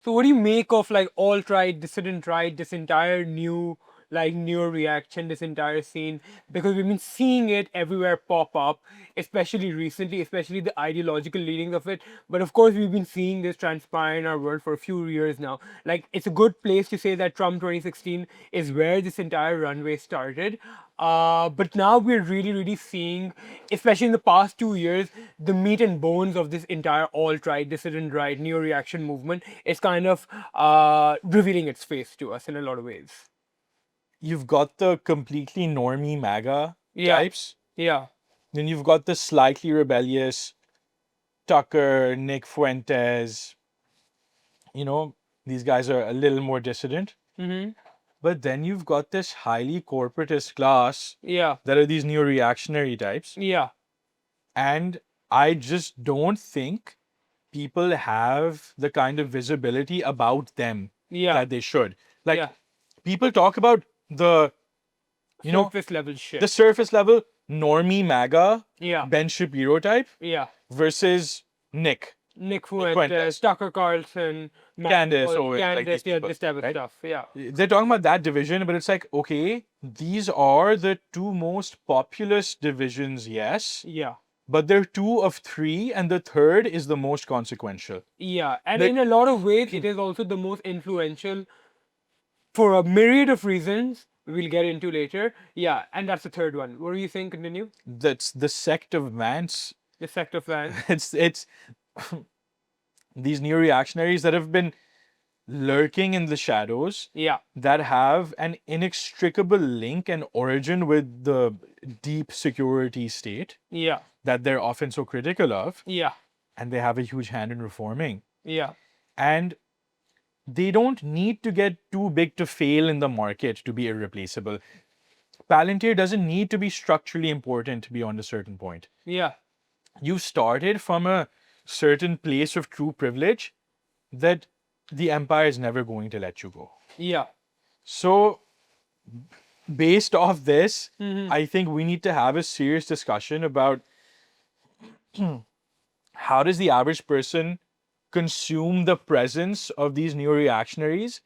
So what do you make of like alt-right, dissident right, this entire new like NeoReaction, this entire scene? Because we've been seeing it everywhere pop up, especially recently, especially the ideological leanings of it. But of course, we've been seeing this transpire in our world for a few years now. Like it's a good place to say that Trump 2016 is where this entire runway started. But now we're really seeing, especially in the past 2 years, the meat and bones of this entire alt-right, dissident right, neo-reaction movement is kind of revealing its face to us in a lot of ways. You've got the completely normie MAGA Yeah, types. yeah, Then you've got the slightly rebellious Tucker, Nick Fuentes. These guys are a little more dissident. mm-hmm. But then you've got this highly corporatist class Yeah, that are these neo-reactionary types. yeah, And I just don't think people have the kind of visibility about them yeah, that they should. Like, yeah. people talk about the, you know, Surface level shit. the surface level normie MAGA, Yeah, Ben Shapiro type yeah. versus Nick Nick Fuentes, Fuentes, Tucker Carlson, Candace, Owen, like these Candace, yeah, people, this type of right? stuff. Yeah, They're talking about that division, but it's like, okay, these are the two most populist divisions, yes, yeah. but they're two of three, and the third is the most consequential. Yeah, and in Like, a lot of ways, it is also the most influential for a myriad of reasons we'll get into later. Yeah, and that's the third one. What do you think? Continue. that's the sect of Vance. The sect of Vance. It's these new reactionaries that have been lurking in the shadows, Yeah, that have an inextricable link and origin with the deep security state yeah, that they're often so critical of, yeah, and they have a huge hand in reforming. yeah, And they don't need to get too big to fail in the market to be irreplaceable. Palantir doesn't need to be structurally important beyond a certain point. yeah, You started from a certain place of true privilege that the empire is never going to let you go. yeah. So, based off this, Mm-hmm. I think we need to have a serious discussion about how does the average person consume the presence of these new reactionaries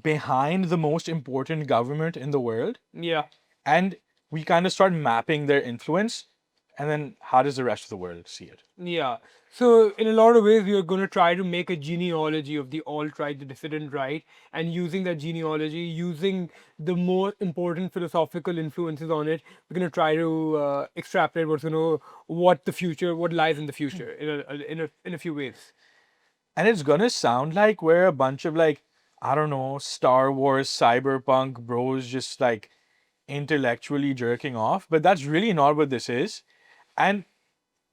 behind the most important government in the world, Yeah, and we kind of start mapping their influence, and then how does the rest of the world see it? yeah. So in a lot of ways, we are going to try to make a genealogy of the alt-right, the dissident right, and using that genealogy, using the more important philosophical influences on it, we're going to try to extrapolate what lies in the future in a few ways. And it's gonna sound like we're a bunch of, like, I don't know, Star Wars cyberpunk bros just like intellectually jerking off, but that's really not what this is. And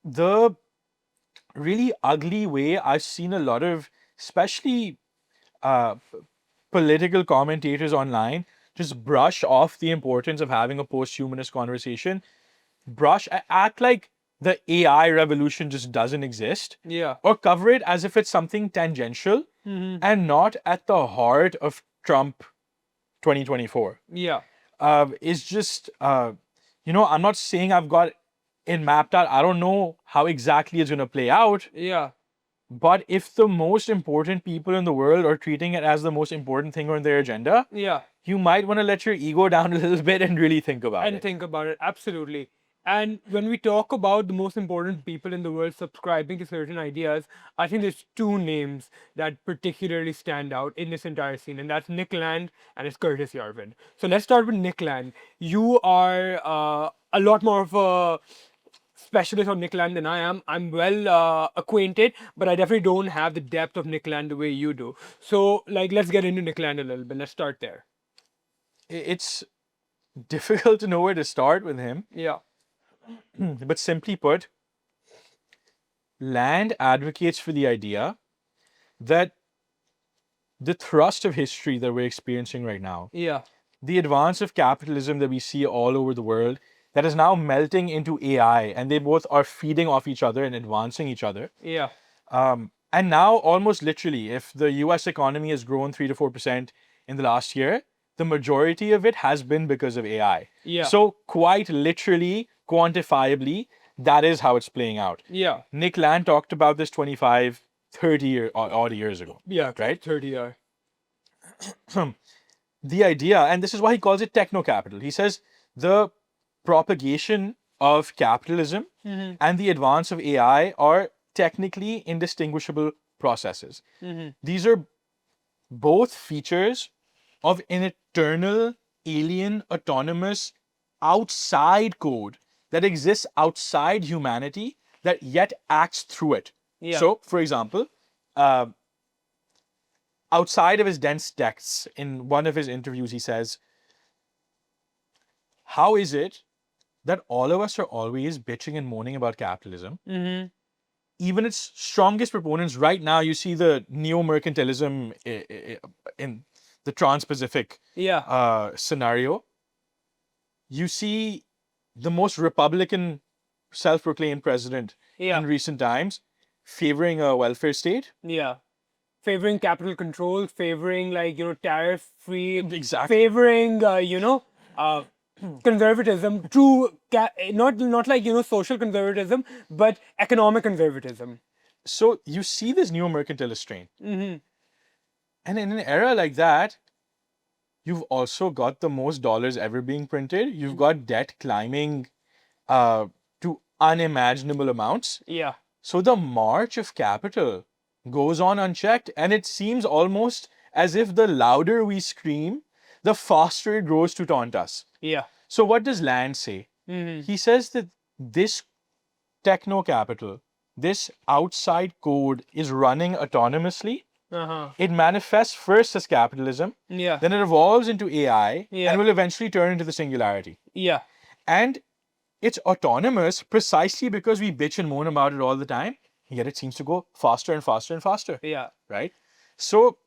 the really ugly way I've seen a lot of, especially political commentators online, just brush off the importance of having a post-humanist conversation, act like the AI revolution just doesn't exist, Yeah. or cover it as if it's something tangential and not at the heart of Trump 2024. Yeah. Is just, I'm not saying I've got it mapped out. I don't know how exactly it's going to play out. Yeah. But if the most important people in the world are treating it as the most important thing on their agenda, Yeah. you might want to let your ego down a little bit and really think about And it. think about it. Absolutely. And when we talk about the most important people in the world subscribing to certain ideas, I think there's two names that particularly stand out in this entire scene, and that's Nick Land and it's Curtis Yarvin. So let's start with Nick Land. You are a lot more of a specialist on Nick Land than I am. I'm well acquainted, but I definitely don't have the depth of Nick Land the way you do. So, like, let's get into Nick Land a little bit. Let's start there. It's difficult to know where to start with him, Yeah. but simply put, Land advocates for the idea that the thrust of history that we're experiencing right now, Yeah. the advance of capitalism that we see all over the world, that is now melting into AI, and they both are feeding off each other and advancing each other. Yeah. And now, almost literally, if the US economy has grown 3 to 4% in the last year, the majority of it has been because of AI. Yeah. So, quite literally, quantifiably, that is how it's playing out. Yeah. Nick Land talked about this 25 odd years ago. Yeah, Right? 30 years. The idea, and this is why he calls it techno-capital. He says the propagation of capitalism and the advance of AI are technically indistinguishable processes. These are both features of an eternal, alien, autonomous, outside code that exists outside humanity that yet acts through it. Yeah. So, for example, outside of his dense texts, in one of his interviews, he says, how is it that all of us are always bitching and moaning about capitalism? Even its strongest proponents right now, you see the neo-mercantilism in the trans-Pacific scenario. You see the most Republican self-proclaimed president in recent times favoring a welfare state. Yeah. Favoring capital control, favoring tariff-free, Exactly. favoring conservatism, true, not like social conservatism, but economic conservatism. So you see this neo-mercantilist strain. And in an era like that, you've also got the most dollars ever being printed. You've got debt climbing to unimaginable amounts. Yeah. So the march of capital goes on unchecked, and it seems almost as if the louder we scream, the faster it grows to taunt us. Yeah. So what does Land say? He says that this techno-capital, this outside code is running autonomously. It manifests first as capitalism, then it evolves into AI, and will eventually turn into the singularity. Yeah. And it's autonomous precisely because we bitch and moan about it all the time, yet it seems to go faster and faster and faster. Yeah. Right? So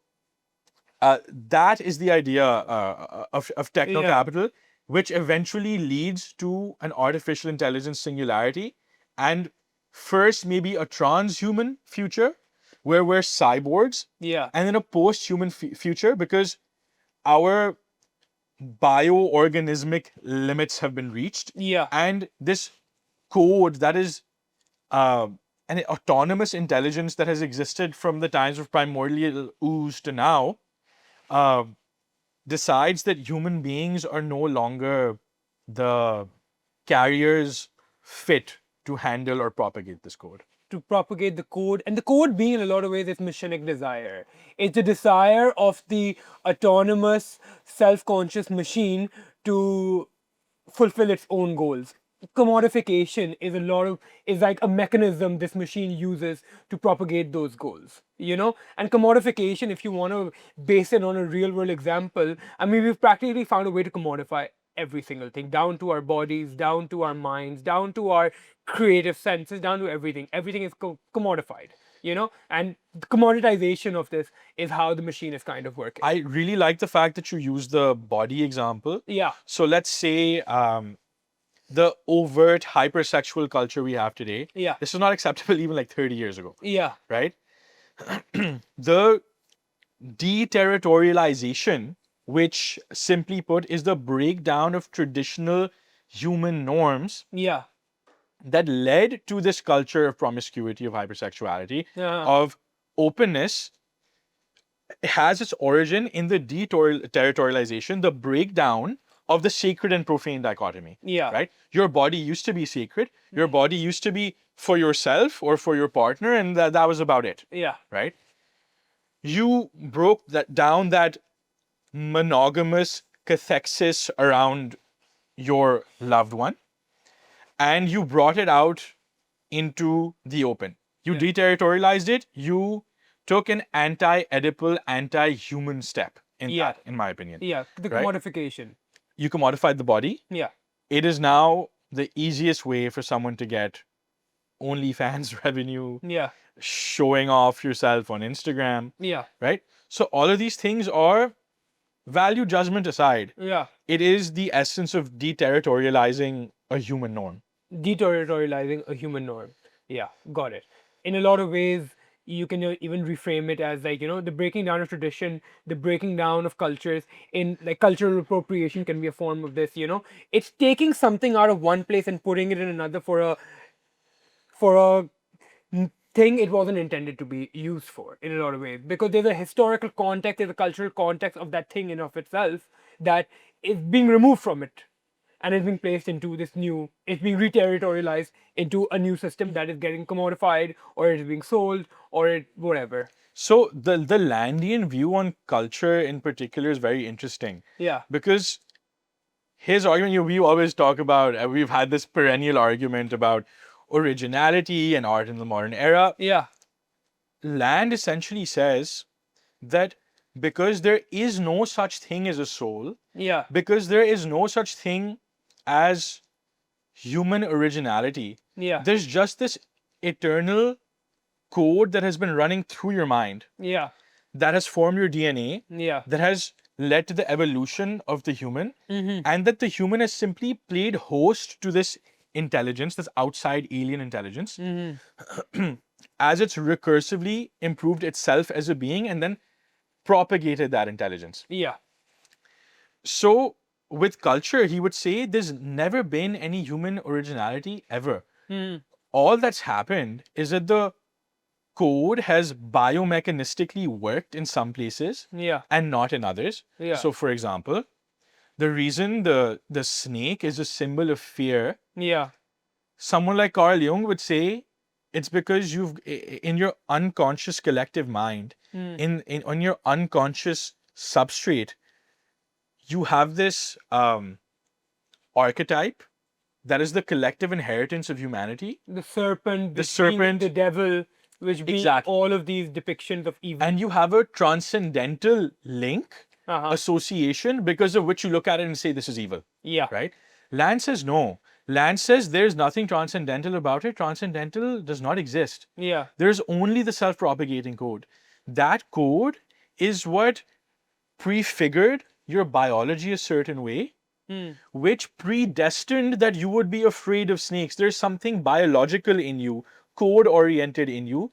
that is the idea of techno-capital, which eventually leads to an artificial intelligence singularity, and first maybe a transhuman future where we're cyborgs, and then a post-human future because our bioorganismic limits have been reached. And this code that is an autonomous intelligence that has existed from the times of primordial ooze to now decides that human beings are no longer the carriers fit to handle or propagate this code. To propagate the code, and the code being in a lot of ways is machinic desire. It's the desire of the autonomous, self-conscious machine to fulfill its own goals. Commodification is like a mechanism this machine uses to propagate those goals. And commodification, if you want to base it on a real world example, I mean, we've practically found a way to commodify every single thing, down to our bodies, down to our minds, down to our creative senses, down to everything. Everything is commodified, and the commoditization of this is how the machine is kind of working. I really like the fact that you use the body example. Yeah. So let's say the overt hypersexual culture we have today. Yeah. This was not acceptable even like 30 years ago. Yeah. Right? The deterritorialization, which simply put is the breakdown of traditional human norms that led to this culture of promiscuity, of hypersexuality, of openness, has its origin in the deterritorialization, the breakdown of the sacred and profane dichotomy. Right? Your body used to be sacred. Your body used to be for yourself or for your partner, and that was about it. Right? You broke down that monogamous cathexis around your loved one, and you brought it out into the open. You deterritorialized it. You took an anti-oedipal, anti-human step in that, in my opinion. The commodification. You commodified the body. It is now the easiest way for someone to get OnlyFans revenue. Showing off yourself on Instagram. Right? So all of these things are, value judgment aside, it is the essence of deterritorializing a human norm. Deterritorializing a human norm. Yeah, got it. In a lot of ways, you can even reframe it as like, the breaking down of tradition, the breaking down of cultures. In like cultural appropriation can be a form of this, It's taking something out of one place and putting it in another for a thing it wasn't intended to be used for in a lot of ways, because there's a historical context, there's a cultural context of that thing in of itself that is being removed from it, and is being placed into this new, it's being reterritorialized into a new system that is getting commodified, or it is being sold, or it whatever. So the Landian view on culture in particular is very interesting. Yeah. Because his argument, we always talk about, we've had this perennial argument about originality and art in the modern era. Yeah. Land essentially says that because there is no such thing as a soul, Yeah. because there is no such thing as human originality, Yeah. there's just this eternal code that has been running through your mind, Yeah. that has formed your DNA, Yeah. that has led to the evolution of the human, Mm-hmm. and that the human has simply played host to this intelligence, this outside alien intelligence, Mm-hmm. as it's recursively improved itself as a being and then propagated that intelligence. Yeah. So, with culture, he would say there's never been any human originality ever. Mm-hmm. All that's happened is that the code has biomechanistically worked in some places Yeah. and not in others. Yeah. So, for example, the reason the snake is a symbol of fear, Yeah. someone like Carl Jung would say it's because you've in your unconscious collective mind, Mm. on your unconscious substrate, you have this archetype that is the collective inheritance of humanity. The serpent, The which being serpent, the devil, which being exactly. all of these depictions of evil. And you have a transcendental link, Uh-huh. association, because of which you look at it and say this is evil, Yeah. right? Land says no. Land says there's nothing transcendental about it. Transcendental does not exist. Yeah. There's only the self-propagating code. That code is what prefigured your biology a certain way, which predestined that you would be afraid of snakes. There's something biological in you, code-oriented in you,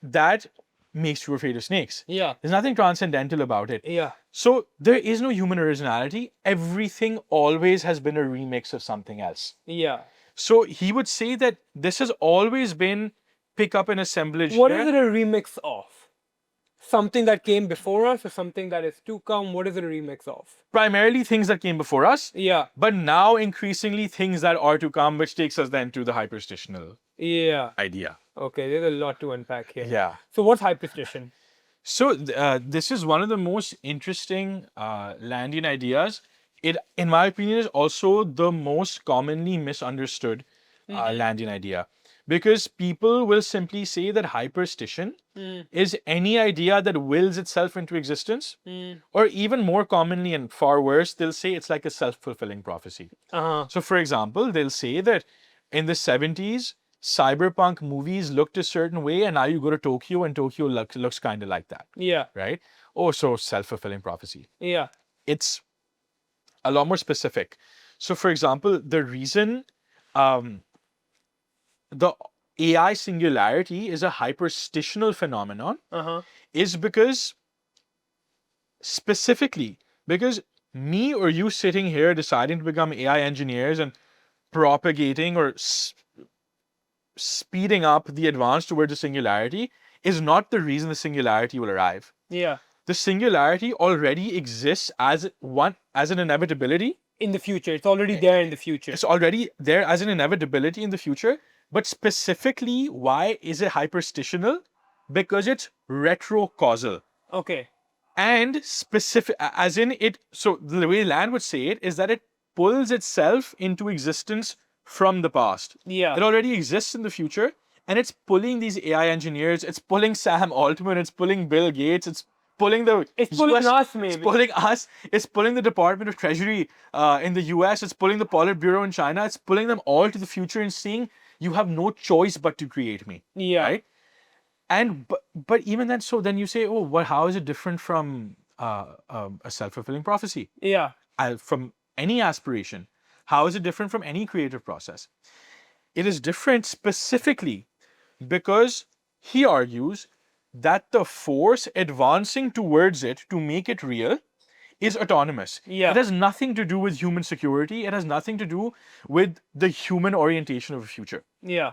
that makes you afraid of snakes. Yeah. There's nothing transcendental about it. Yeah. So there is no human originality. Everything always has been a remix of something else. Yeah. So he would say that this has always been pick up and assemblage. What is it a remix of? Something that came before us, or something that is to come? What is it a remix of? Primarily things that came before us, Yeah. but now increasingly things that are to come, which takes us then to the hyperstitional Yeah. idea. Okay, there's a lot to unpack here. Yeah. So what's hyperstition? So this is one of the most interesting Landian ideas. It, in my opinion, is also the most commonly misunderstood Landian idea, because people will simply say that hyperstition is any idea that wills itself into existence, or even more commonly and far worse, they'll say it's like a self-fulfilling prophecy. Uh-huh. So, for example, they'll say that in the 70s, cyberpunk movies looked a certain way, and now you go to Tokyo and Tokyo looks kind of like that, Yeah. right? Oh, so self-fulfilling prophecy. Yeah. It's a lot more specific. So, for example, the reason the AI singularity is a hyperstitional phenomenon Uh-huh. is because, specifically, because me or you sitting here deciding to become AI engineers and propagating or speeding up the advance towards the singularity is not the reason the singularity will arrive. Yeah. The singularity already exists as an inevitability. In the future. It's already there in the future. It's already there as an inevitability in the future. But specifically, why is it hyperstitional? Because it's retrocausal. Okay. And specific, as in it, so the way Land would say it is that it pulls itself into existence from the past. Yeah. It already exists in the future, and it's pulling these AI engineers, it's pulling Sam Altman, it's pulling Bill Gates, it's pulling the It's pulling us, maybe. It's pulling us, it's pulling the Department of Treasury in the US, it's pulling the Politburo in China, it's pulling them all to the future and saying, you have no choice but to create me. Yeah. Right? And but even then, so then you say, oh, well, how is it different from a self-fulfilling prophecy? Yeah. From any aspiration? How is it different from any creative process? It is different specifically because he argues that the force advancing towards it to make it real is autonomous. Yeah. It has nothing to do with human security. It has nothing to do with the human orientation of a future. Yeah.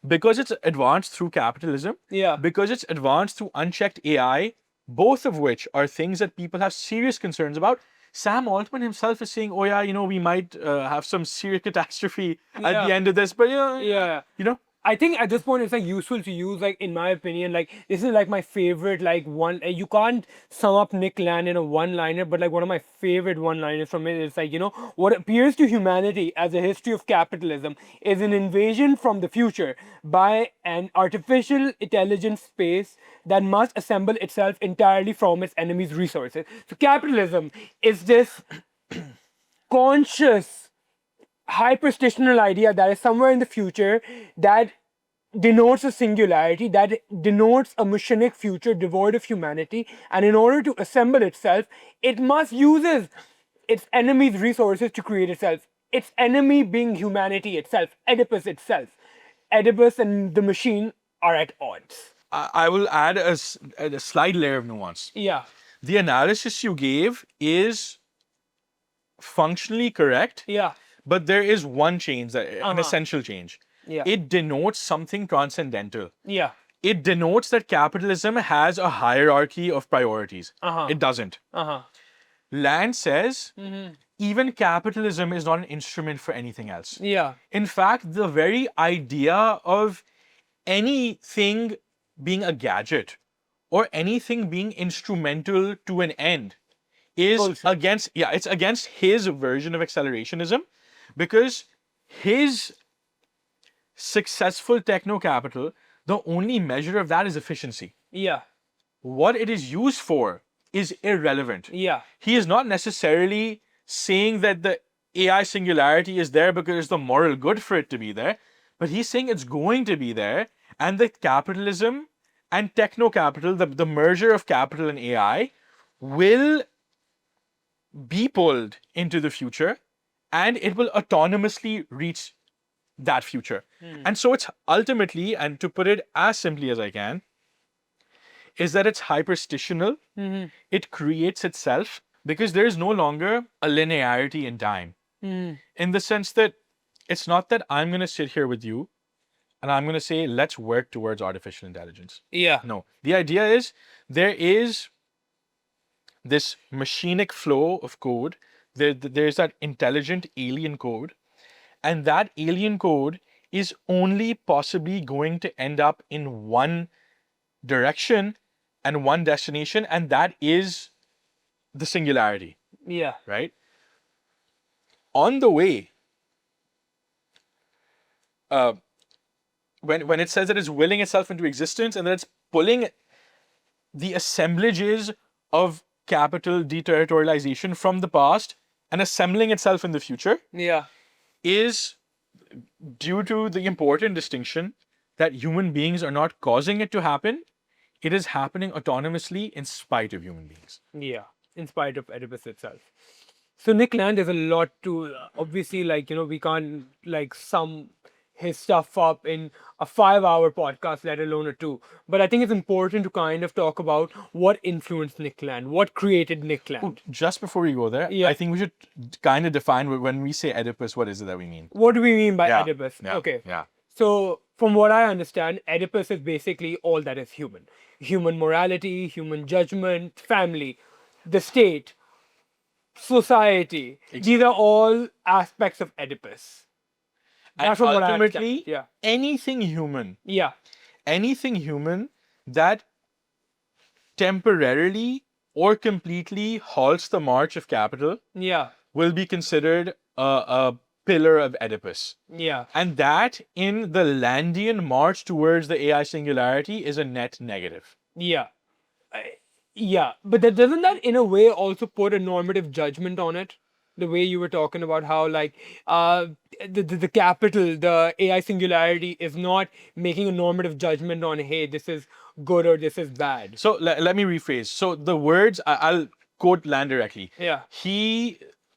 because it's advanced through capitalism, Yeah. because it's advanced through unchecked AI, both of which are things that people have serious concerns about. Sam Altman himself is saying, "Oh yeah, we might have some serious catastrophe at Yeah. the end of this." But Yeah. you know, I think at this point it's like useful to use, like, in my opinion, like, this is like my favorite, like, one, you can't sum up Nick Land in a one-liner, but like one of my favorite one-liners from it is like, what appears to humanity as a history of capitalism is an invasion from the future by an artificial intelligence space that must assemble itself entirely from its enemies' resources. So capitalism is this conscious hyperstitional idea that is somewhere in the future that denotes a singularity, that denotes a machinic future devoid of humanity, and in order to assemble itself, it must uses its enemy's resources to create itself. Its enemy being humanity itself, Oedipus itself. Oedipus and the machine are at odds. I will add a slight layer of nuance. Yeah. The analysis you gave is functionally correct. Yeah. But there is one change, an essential change. Yeah. It denotes something transcendental. Yeah. It denotes that capitalism has a hierarchy of priorities. It doesn't. Land says even capitalism is not an instrument for anything else. Yeah. In fact, the very idea of anything being a gadget or anything being instrumental to an end is Bullshit. it's against his version of accelerationism, because his successful techno capital, the only measure of that is efficiency. Yeah. What it is used for is irrelevant. Yeah. He is not necessarily saying that the AI singularity is there because it's the moral good for it to be there, but he's saying it's going to be there, and the capitalism and techno capital, the merger of capital and AI, will be pulled into the future, and it will autonomously reach that future. And so it's ultimately, and to put it as simply as I can, is that it's hyperstitional. It creates itself because there is no longer a linearity in time. In the sense that it's not that I'm going to sit here with you and I'm going to say, let's work towards artificial intelligence. Yeah. No. The idea is there is this machinic flow of code. There's that intelligent alien code. And that alien code is only possibly going to end up in one direction and one destination, and that is the singularity. Yeah. Right? On the way, when it says that it's willing itself into existence and that it's pulling the assemblages of capital deterritorialization from the past and assembling itself in the future, Yeah. is due to the important distinction that human beings are not causing it to happen. It is happening autonomously in spite of human beings. Yeah, in spite of Oedipus itself. So Nick Land, there's a lot to, obviously, like, we can't like sum his stuff up in a 5-hour podcast, let alone a 2. But I think it's important to kind of talk about what influenced Nick Land, what created Nick Land. Just before we go there, Yeah. I think we should kind of define when we say Oedipus, what is it that we mean? What do we mean by Yeah, Oedipus? yeah, Okay. yeah. So, from what I understand, Oedipus is basically all that is human. Human morality, human judgment, family, the state, society. These are all aspects of Oedipus. And That's from what I ultimately, understand. Yeah. anything human Yeah. that temporarily or completely halts the march of capital Yeah. will be considered a pillar of Oedipus. Yeah. And that, in the Landian march towards the AI singularity, is a net negative. Yeah. Yeah. But doesn't that in a way also put a normative judgment on it? The way you were talking about how, like, the capital, the AI singularity is not making a normative judgment on, hey, this is good or this is bad. So let me rephrase. So the words, I'll quote Land directly. Yeah.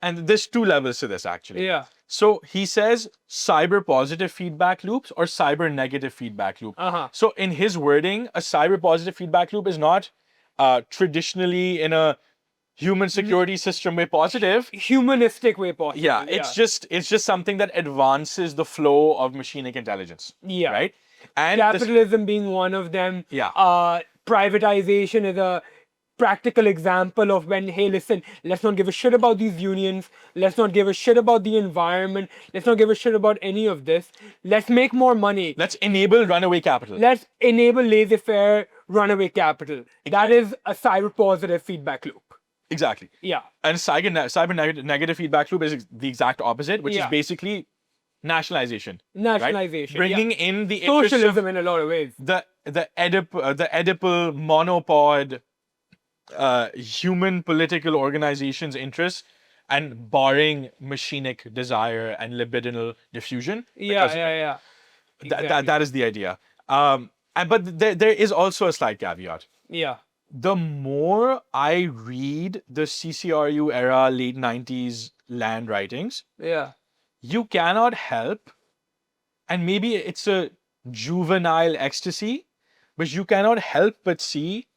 And there's 2 levels to this actually. Yeah. So he says cyber positive feedback loops or cyber negative feedback loop. So in his wording, a cyber positive feedback loop is not traditionally in a human security system way positive. Humanistic way possible. Yeah, it's just something that advances the flow of machinic intelligence. Yeah. Right? And Capitalism being one of them. Yeah. Privatization is a practical example of when, hey, listen, let's not give a shit about these unions. Let's not give a shit about the environment. Let's not give a shit about any of this. Let's make more money. let's enable runaway capital. Let's enable laissez-faire runaway capital. That is a cyber positive feedback loop. Exactly. Yeah. And cyber negative feedback loop is the exact opposite, which is Yeah. basically nationalization. Nationalization. Right? Bringing in the interests of Socialism in a lot of ways. the Oedipal monopod human political organizations' interests and barring machinic desire and libidinal diffusion. Yeah, because yeah. that is the idea. But there is also a slight caveat. Yeah. The more I read the CCRU era, late 90s land writings, Yeah. you cannot help, and maybe it's a juvenile ecstasy, but you cannot help but see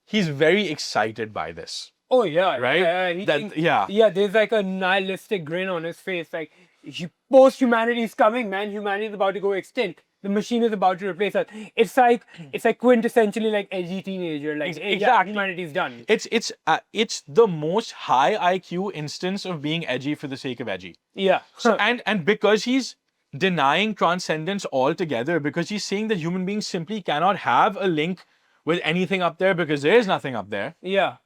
he's very excited by this. Oh yeah, Right? Yeah, he That- thinks- yeah. yeah. There's like a nihilistic grin on his face, like post-humanity is coming, man. Humanity is about to go extinct. The machine is about to replace us. It's like quintessentially like edgy teenager, like hey, yeah, Exactly. humanity's done. It's the most high IQ instance of being edgy for the sake of edgy. Yeah, So, and because he's denying transcendence altogether, because he's saying that human beings simply cannot have a link with anything up there because there is nothing up there. yeah,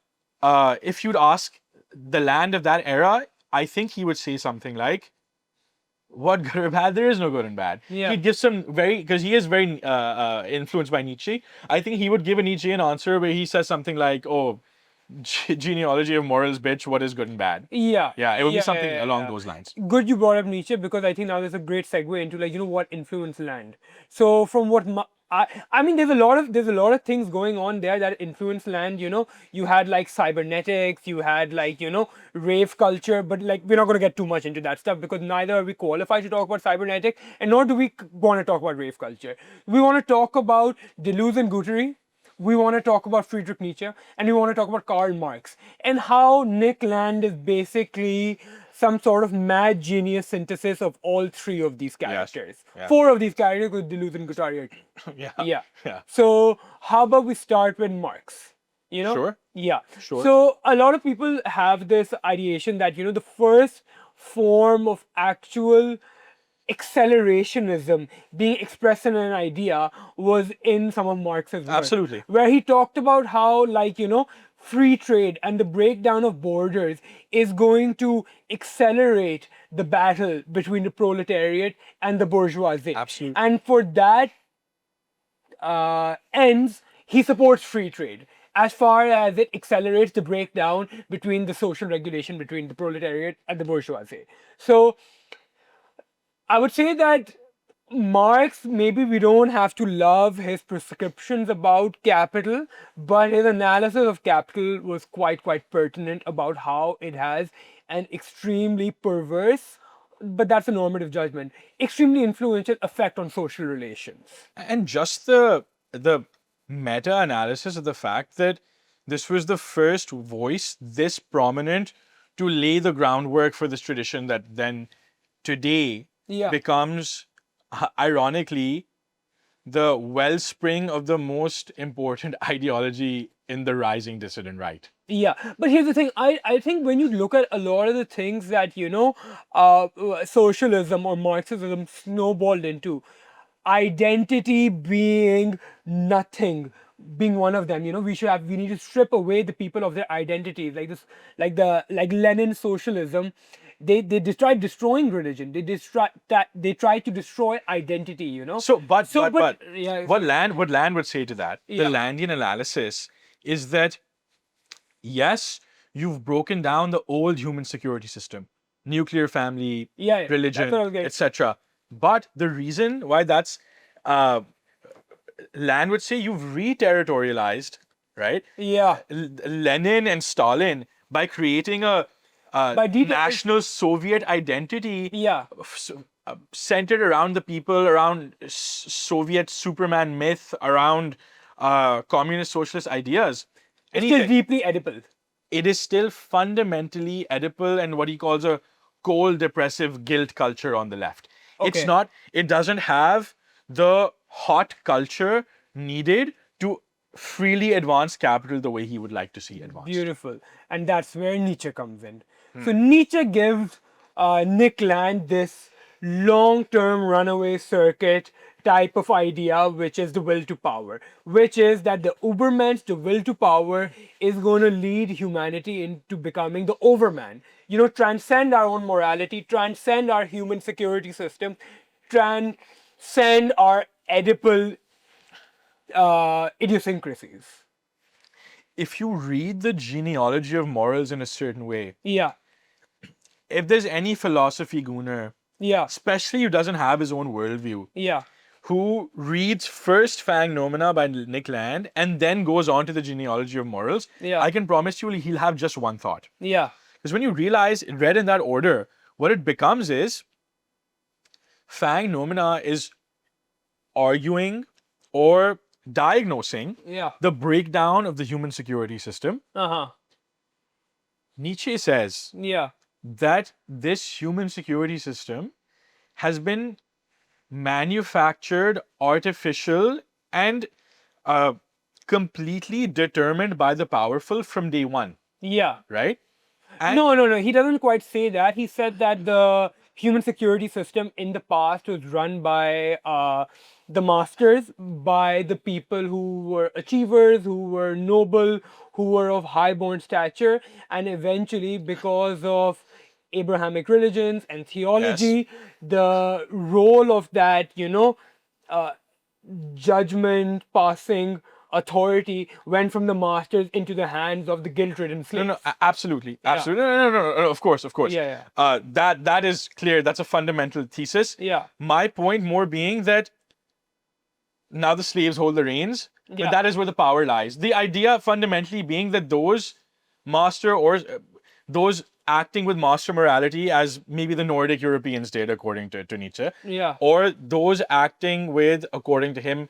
If you'd ask the land of that era, I think he would say something like, "What good or bad? There is no good and bad." Yeah. He'd give some because he is very influenced by Nietzsche. I think he would give a Nietzschean answer where he says something like, "Oh, genealogy of morals, bitch. What is good and bad?" yeah. Yeah, it would be something yeah, along yeah. those lines. Good you brought up Nietzsche, because I think now there's a great segue into like what influenced land. So from what I mean, there's a lot of things going on there that influence land. You had like cybernetics, you had like rave culture, but like we're not going to get too much into that stuff because neither are we qualified to talk about cybernetic, and nor do we want to talk about rave culture. We want to talk about Deleuze and Guattari. We want to talk about Friedrich Nietzsche, and we want to talk about Karl Marx, and how Nick Land is basically some sort of mad genius synthesis of all three of these characters. Yeah. Four of these characters with Deleuze and Guattari. Yeah. Yeah. Yeah. So how about we start with Marx? Sure. Yeah. Sure. So a lot of people have this ideation that the first form of actual accelerationism being expressed in an idea was in some of Marx's work. Absolutely. Where he talked about how, like, free trade and the breakdown of borders is going to accelerate the battle between the proletariat and the bourgeoisie. Absolutely. And for that ends, he supports free trade as far as it accelerates the breakdown between the social regulation between the proletariat and the bourgeoisie. So I would say that Marx, maybe we don't have to love his prescriptions about capital, but his analysis of capital was quite pertinent about how it has an extremely perverse, but that's a normative judgment, extremely influential effect on social relations. And just the meta-analysis of the fact that this was the first voice this prominent to lay the groundwork for this tradition that then today becomes, ironically, the wellspring of the most important ideology in the rising dissident right. Yeah, but here's the thing. I think when you look at a lot of the things that socialism or Marxism snowballed into, identity being nothing being one of them. We need to strip away the people of their identities, like Lenin socialism. They tried destroying religion. They tried to destroy identity. But yeah. what Land would say to that, Yeah. the Landian analysis is that yes, you've broken down the old human security system, nuclear family, Yeah, religion, that's what I was getting. etc. But the reason why that's Land would say you've re-territorialized, right? Yeah. Lenin and Stalin by creating a national Soviet identity Yeah. centered around the people, around Soviet Superman myth, around communist socialist ideas. It's still deeply Oedipal. It is still fundamentally Oedipal and what he calls a cold, depressive guilt culture on the left. Okay. It's not, it doesn't have the hot culture needed to freely advance capital the way he would like to see advanced. Beautiful. And that's where Nietzsche comes in. So Nietzsche gives Nick Land this long-term runaway circuit type of idea, which is the will to power, which is that the Ubermensch, the will to power, is going to lead humanity into becoming the overman. You know, transcend our own morality, transcend our human security system, transcend our Oedipal idiosyncrasies. If you read the genealogy of morals in a certain way, Yeah, if there's any philosophy gooner, yeah, especially who doesn't have his own worldview, yeah, who reads first Fang Nomina by Nick Land and then goes on to the genealogy of morals, Yeah. I can promise you he'll have just one thought. yeah, Because when you realize, read in that order, what it becomes is Fang Nomina is arguing or diagnosing yeah. the breakdown of the human security system. Uh-huh. Nietzsche says Yeah, that this human security system has been manufactured, artificial, and completely determined by the powerful from day one, yeah. right? And No. He doesn't quite say that. He said that the human security system in the past was run by the masters, by the people who were achievers, who were noble, who were of high-born stature, and eventually, because of Abrahamic religions and theology, the role of that, judgment passing authority went from the masters into the hands of the guilt-ridden slaves. absolutely, absolutely. No, of course, of course. Yeah. That is clear. That's a fundamental thesis. Yeah. My point more being that now the slaves hold the reins, but Yeah. that is where the power lies. The idea fundamentally being that those master or those acting with master morality, as maybe the Nordic Europeans did, according to Nietzsche, Yeah. or those acting with, according to him,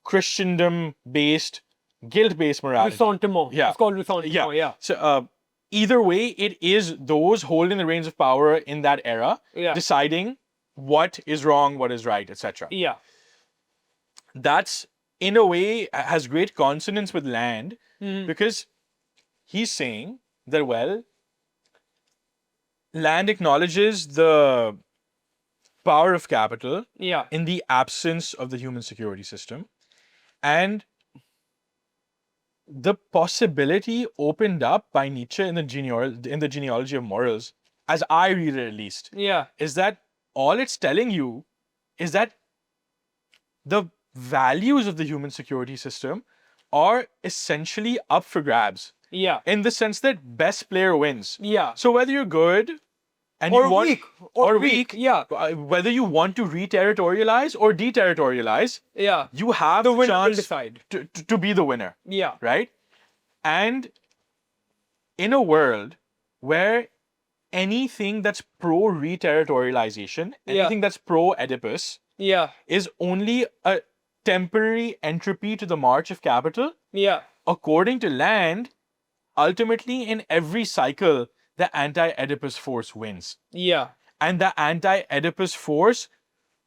Christendom-based, guilt-based morality. Ressentiment. Yeah. It's called ressentiment. Yeah. So either way, it is those holding the reins of power in that era, Yeah. deciding what is wrong, what is right, etc. Yeah. That's in a way has great consonance with Land, because he's saying that, well, Land acknowledges the power of capital Yeah. in the absence of the human security system, and the possibility opened up by Nietzsche in the genealogy of morals, as I read it at least, Yeah. is that all it's telling you is that the values of the human security system are essentially up for grabs, Yeah. in the sense that best player wins. Yeah. So whether you're good and Or you want, weak. Or weak. Yeah. whether you want to re-territorialize or deterritorialize, Yeah. you have The the winner will chance decide. to be the winner, Yeah. right? And in a world where anything that's pro-re-territorialization, anything that's pro-Oedipus, Yeah. is only a temporary entropy to the march of capital, Yeah. according to Land, ultimately in every cycle, the anti-Oedipus force wins. Yeah. And the anti-Oedipus force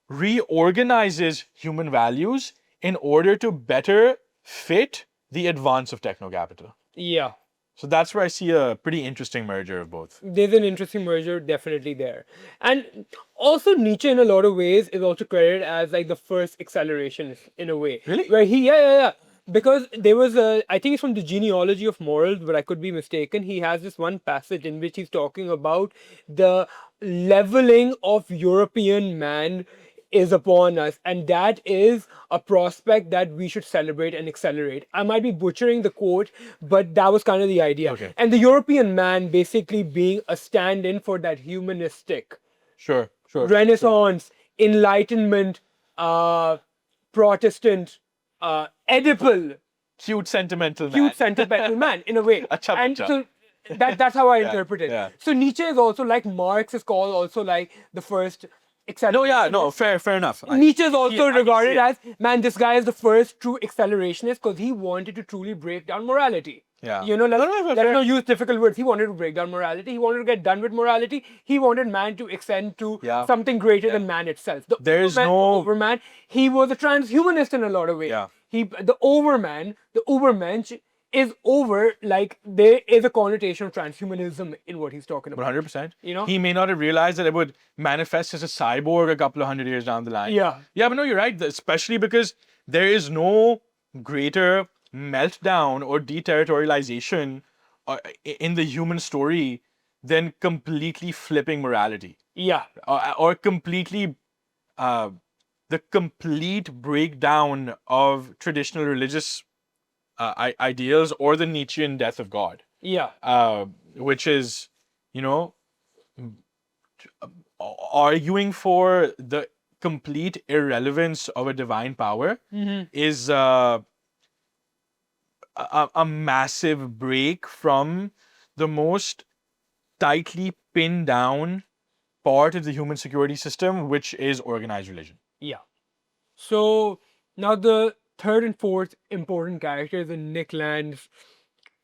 reorganizes human values in order to better fit the advance of techno-capital. Yeah. So that's where I see a pretty interesting merger of both. There's an interesting merger definitely there. And also Nietzsche in a lot of ways is also credited as like the first accelerationist in a way. Really? Where yeah. Because there was I think it's from the genealogy of morals, but I could be mistaken. He has this one passage in which he's talking about the leveling of European man is upon us, and that is a prospect that we should celebrate and accelerate. I might be butchering the quote, but that was kind of the idea. Okay. And the European man basically being a stand-in for that humanistic Sure. Renaissance, Enlightenment, Protestant, Oedipal, Cute sentimental man. sentimental man in a way. Acha And bacha. so that's how I interpret it. yeah. So Nietzsche is also like Marx is called also like the first No, yeah, no, fair enough. Nietzsche is also I regarded see it. as, man, this guy is the first true accelerationist because he wanted to truly break down morality. Yeah. You know, No, no, let's fair. not use difficult words. He wanted to break down morality. He wanted to get done with morality. He wanted man to extend to Yeah. something greater Yeah. than man itself. The There is Uberman, no. Overman, he was a transhumanist in a lot of ways. Yeah. The Overman, the Ubermensch, is over, like, there is a connotation of transhumanism in what he's talking about. 100%. You know? He may not have realized that it would manifest as a cyborg a couple of hundred years down the line. Yeah. Yeah, but no, you're right. Especially because there is no greater meltdown or deterritorialization in the human story than completely flipping morality. Yeah. Or completely the complete breakdown of traditional religious ideals or the Nietzschean death of God. Yeah. Which is, you know, arguing for the complete irrelevance of a divine power is a massive break from the most tightly pinned down part of the human security system, which is organized religion. Yeah. So now the third and fourth important characters in Nick Land's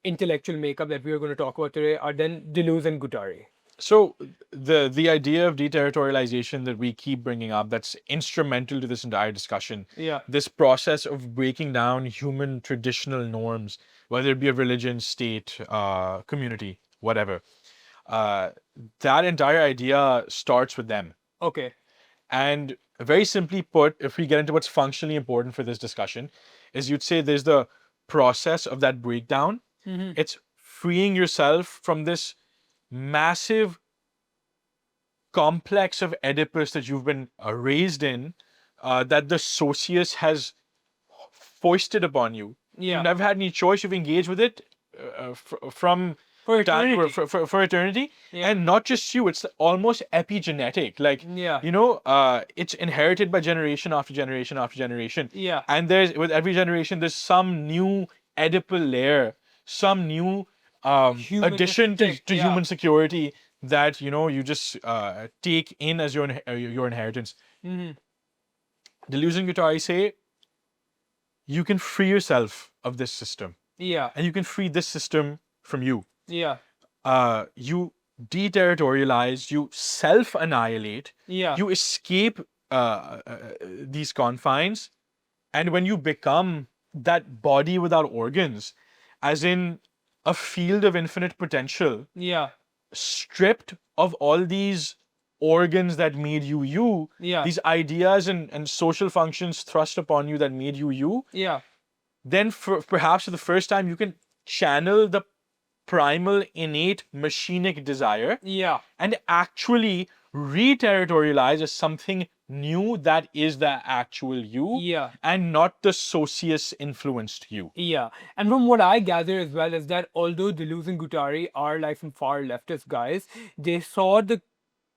intellectual makeup that we are going to talk about today are then Deleuze and Guattari. So the idea of deterritorialization that we keep bringing up, that's instrumental to this entire discussion. Yeah. This process of breaking down human traditional norms, whether it be a religion, state, community, whatever. That entire idea starts with them. Okay. And very simply put, if we get into what's functionally important for this discussion, is you'd say there's the process of that breakdown. It's freeing yourself from this massive complex of Oedipus that you've been raised in, that the socius has foisted upon you. Yeah. You've never had any choice. You've engaged with it from For time eternity. for eternity. Yeah. And not just you, it's almost epigenetic. Like, Yeah. you know, it's inherited by generation after generation after generation. Yeah. And there's, with every generation, there's some new Oedipal layer, some new addition to Humanistic, yeah. human security that, you know, you just take in as your inheritance. Deleuze and Guattari say you can free yourself of this system, Yeah. and you can free this system from you. Yeah. You deterritorialize, you self-annihilate, Yeah. you escape these confines, and when you become that body without organs, as in a field of infinite potential, Yeah. stripped of all these organs that made you you, Yeah. these ideas and social functions thrust upon you that made you you, Yeah. then perhaps for the first time you can channel the primal innate machinic desire Yeah. and actually re-territorialize as something new that is the actual you, Yeah. and not the socius influenced you. Yeah. And from what I gather as well is that although Deleuze and Guattari are like some far leftist guys, they saw the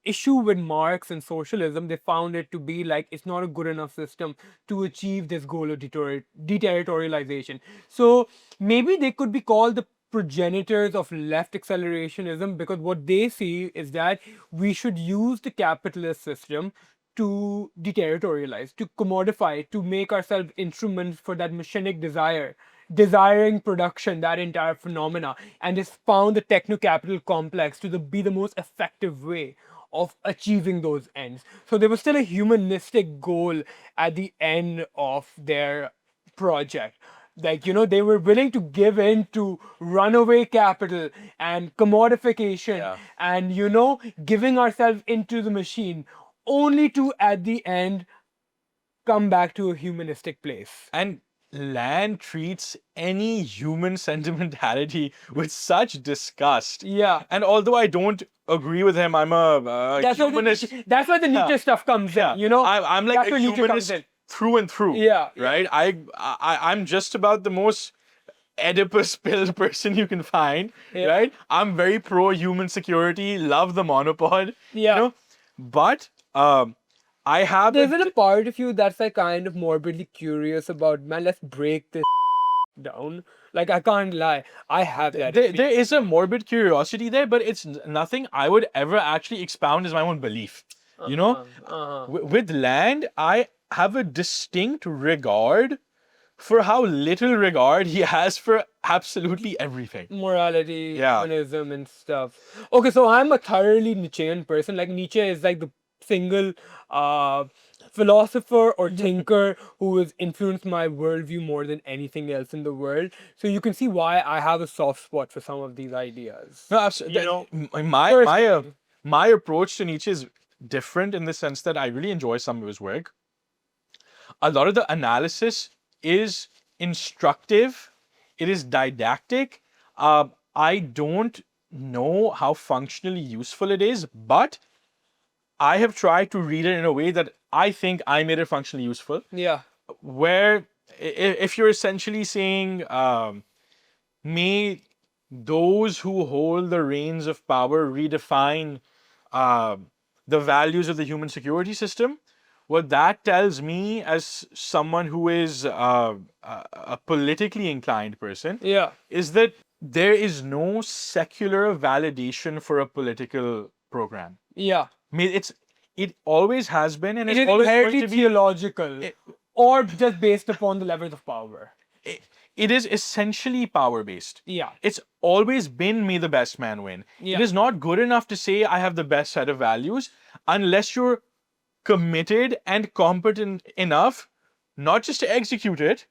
issue with Marx and socialism. They found it to be like it's not a good enough system to achieve this goal of deterritorialization. So maybe they could be called the progenitors of left accelerationism, because what they see is that we should use the capitalist system to deterritorialize, to commodify, to make ourselves instruments for that machinic desire, desiring production, that entire phenomena, and has found the techno-capital complex to be the most effective way of achieving those ends. So there was still a humanistic goal at the end of their project. Like, you know, they were willing to give in to runaway capital and commodification, Yeah. and, you know, giving ourselves into the machine, only to at the end come back to a humanistic place. And Land treats any human sentimentality with such disgust. Yeah. And although I don't agree with him, I'm a humanist. That's why the Nietzsche stuff comes in, you know? I'm like That's a where Nietzsche comes humanist in. through and through. Yeah. Right? I'm just about the most Oedipus pilled person you can find. Yeah. Right? I'm very pro human security, love the monopod. Yeah. You know? But I have There's a part of you that's like kind of morbidly curious about, man, let's break this down. Like, I can't lie, I have that. there is a morbid curiosity there, but it's nothing I would ever actually expound as my own belief. You know, with Land, I have a distinct regard for how little regard he has for absolutely everything. Morality, Yeah. humanism, and stuff. Okay, so I'm a thoroughly Nietzschean person. Like Nietzsche is like the single uh, philosopher or thinker who has influenced my worldview more than anything else in the world. So you can see why I have a soft spot for some of these ideas. No, absolutely. You know, My approach to Nietzsche is different in the sense that I really enjoy some of his work. A lot of the analysis is instructive, it is didactic. I don't know how functionally useful it is, but I have tried to read it in a way that I think I made it functionally useful. Yeah. Where if you're essentially saying, may those who hold the reins of power redefine uh, the values of the human security system. What that tells me, as someone who is a politically inclined person, Yeah. is that there is no secular validation for a political program. Yeah. I mean, it always has been, and It it's is always going inherently to be. theological or just based upon the levels of power. It is essentially power based. Yeah. It's always been may the best man win. Yeah. It is not good enough to say I have the best set of values unless you're committed and competent enough not just to execute it,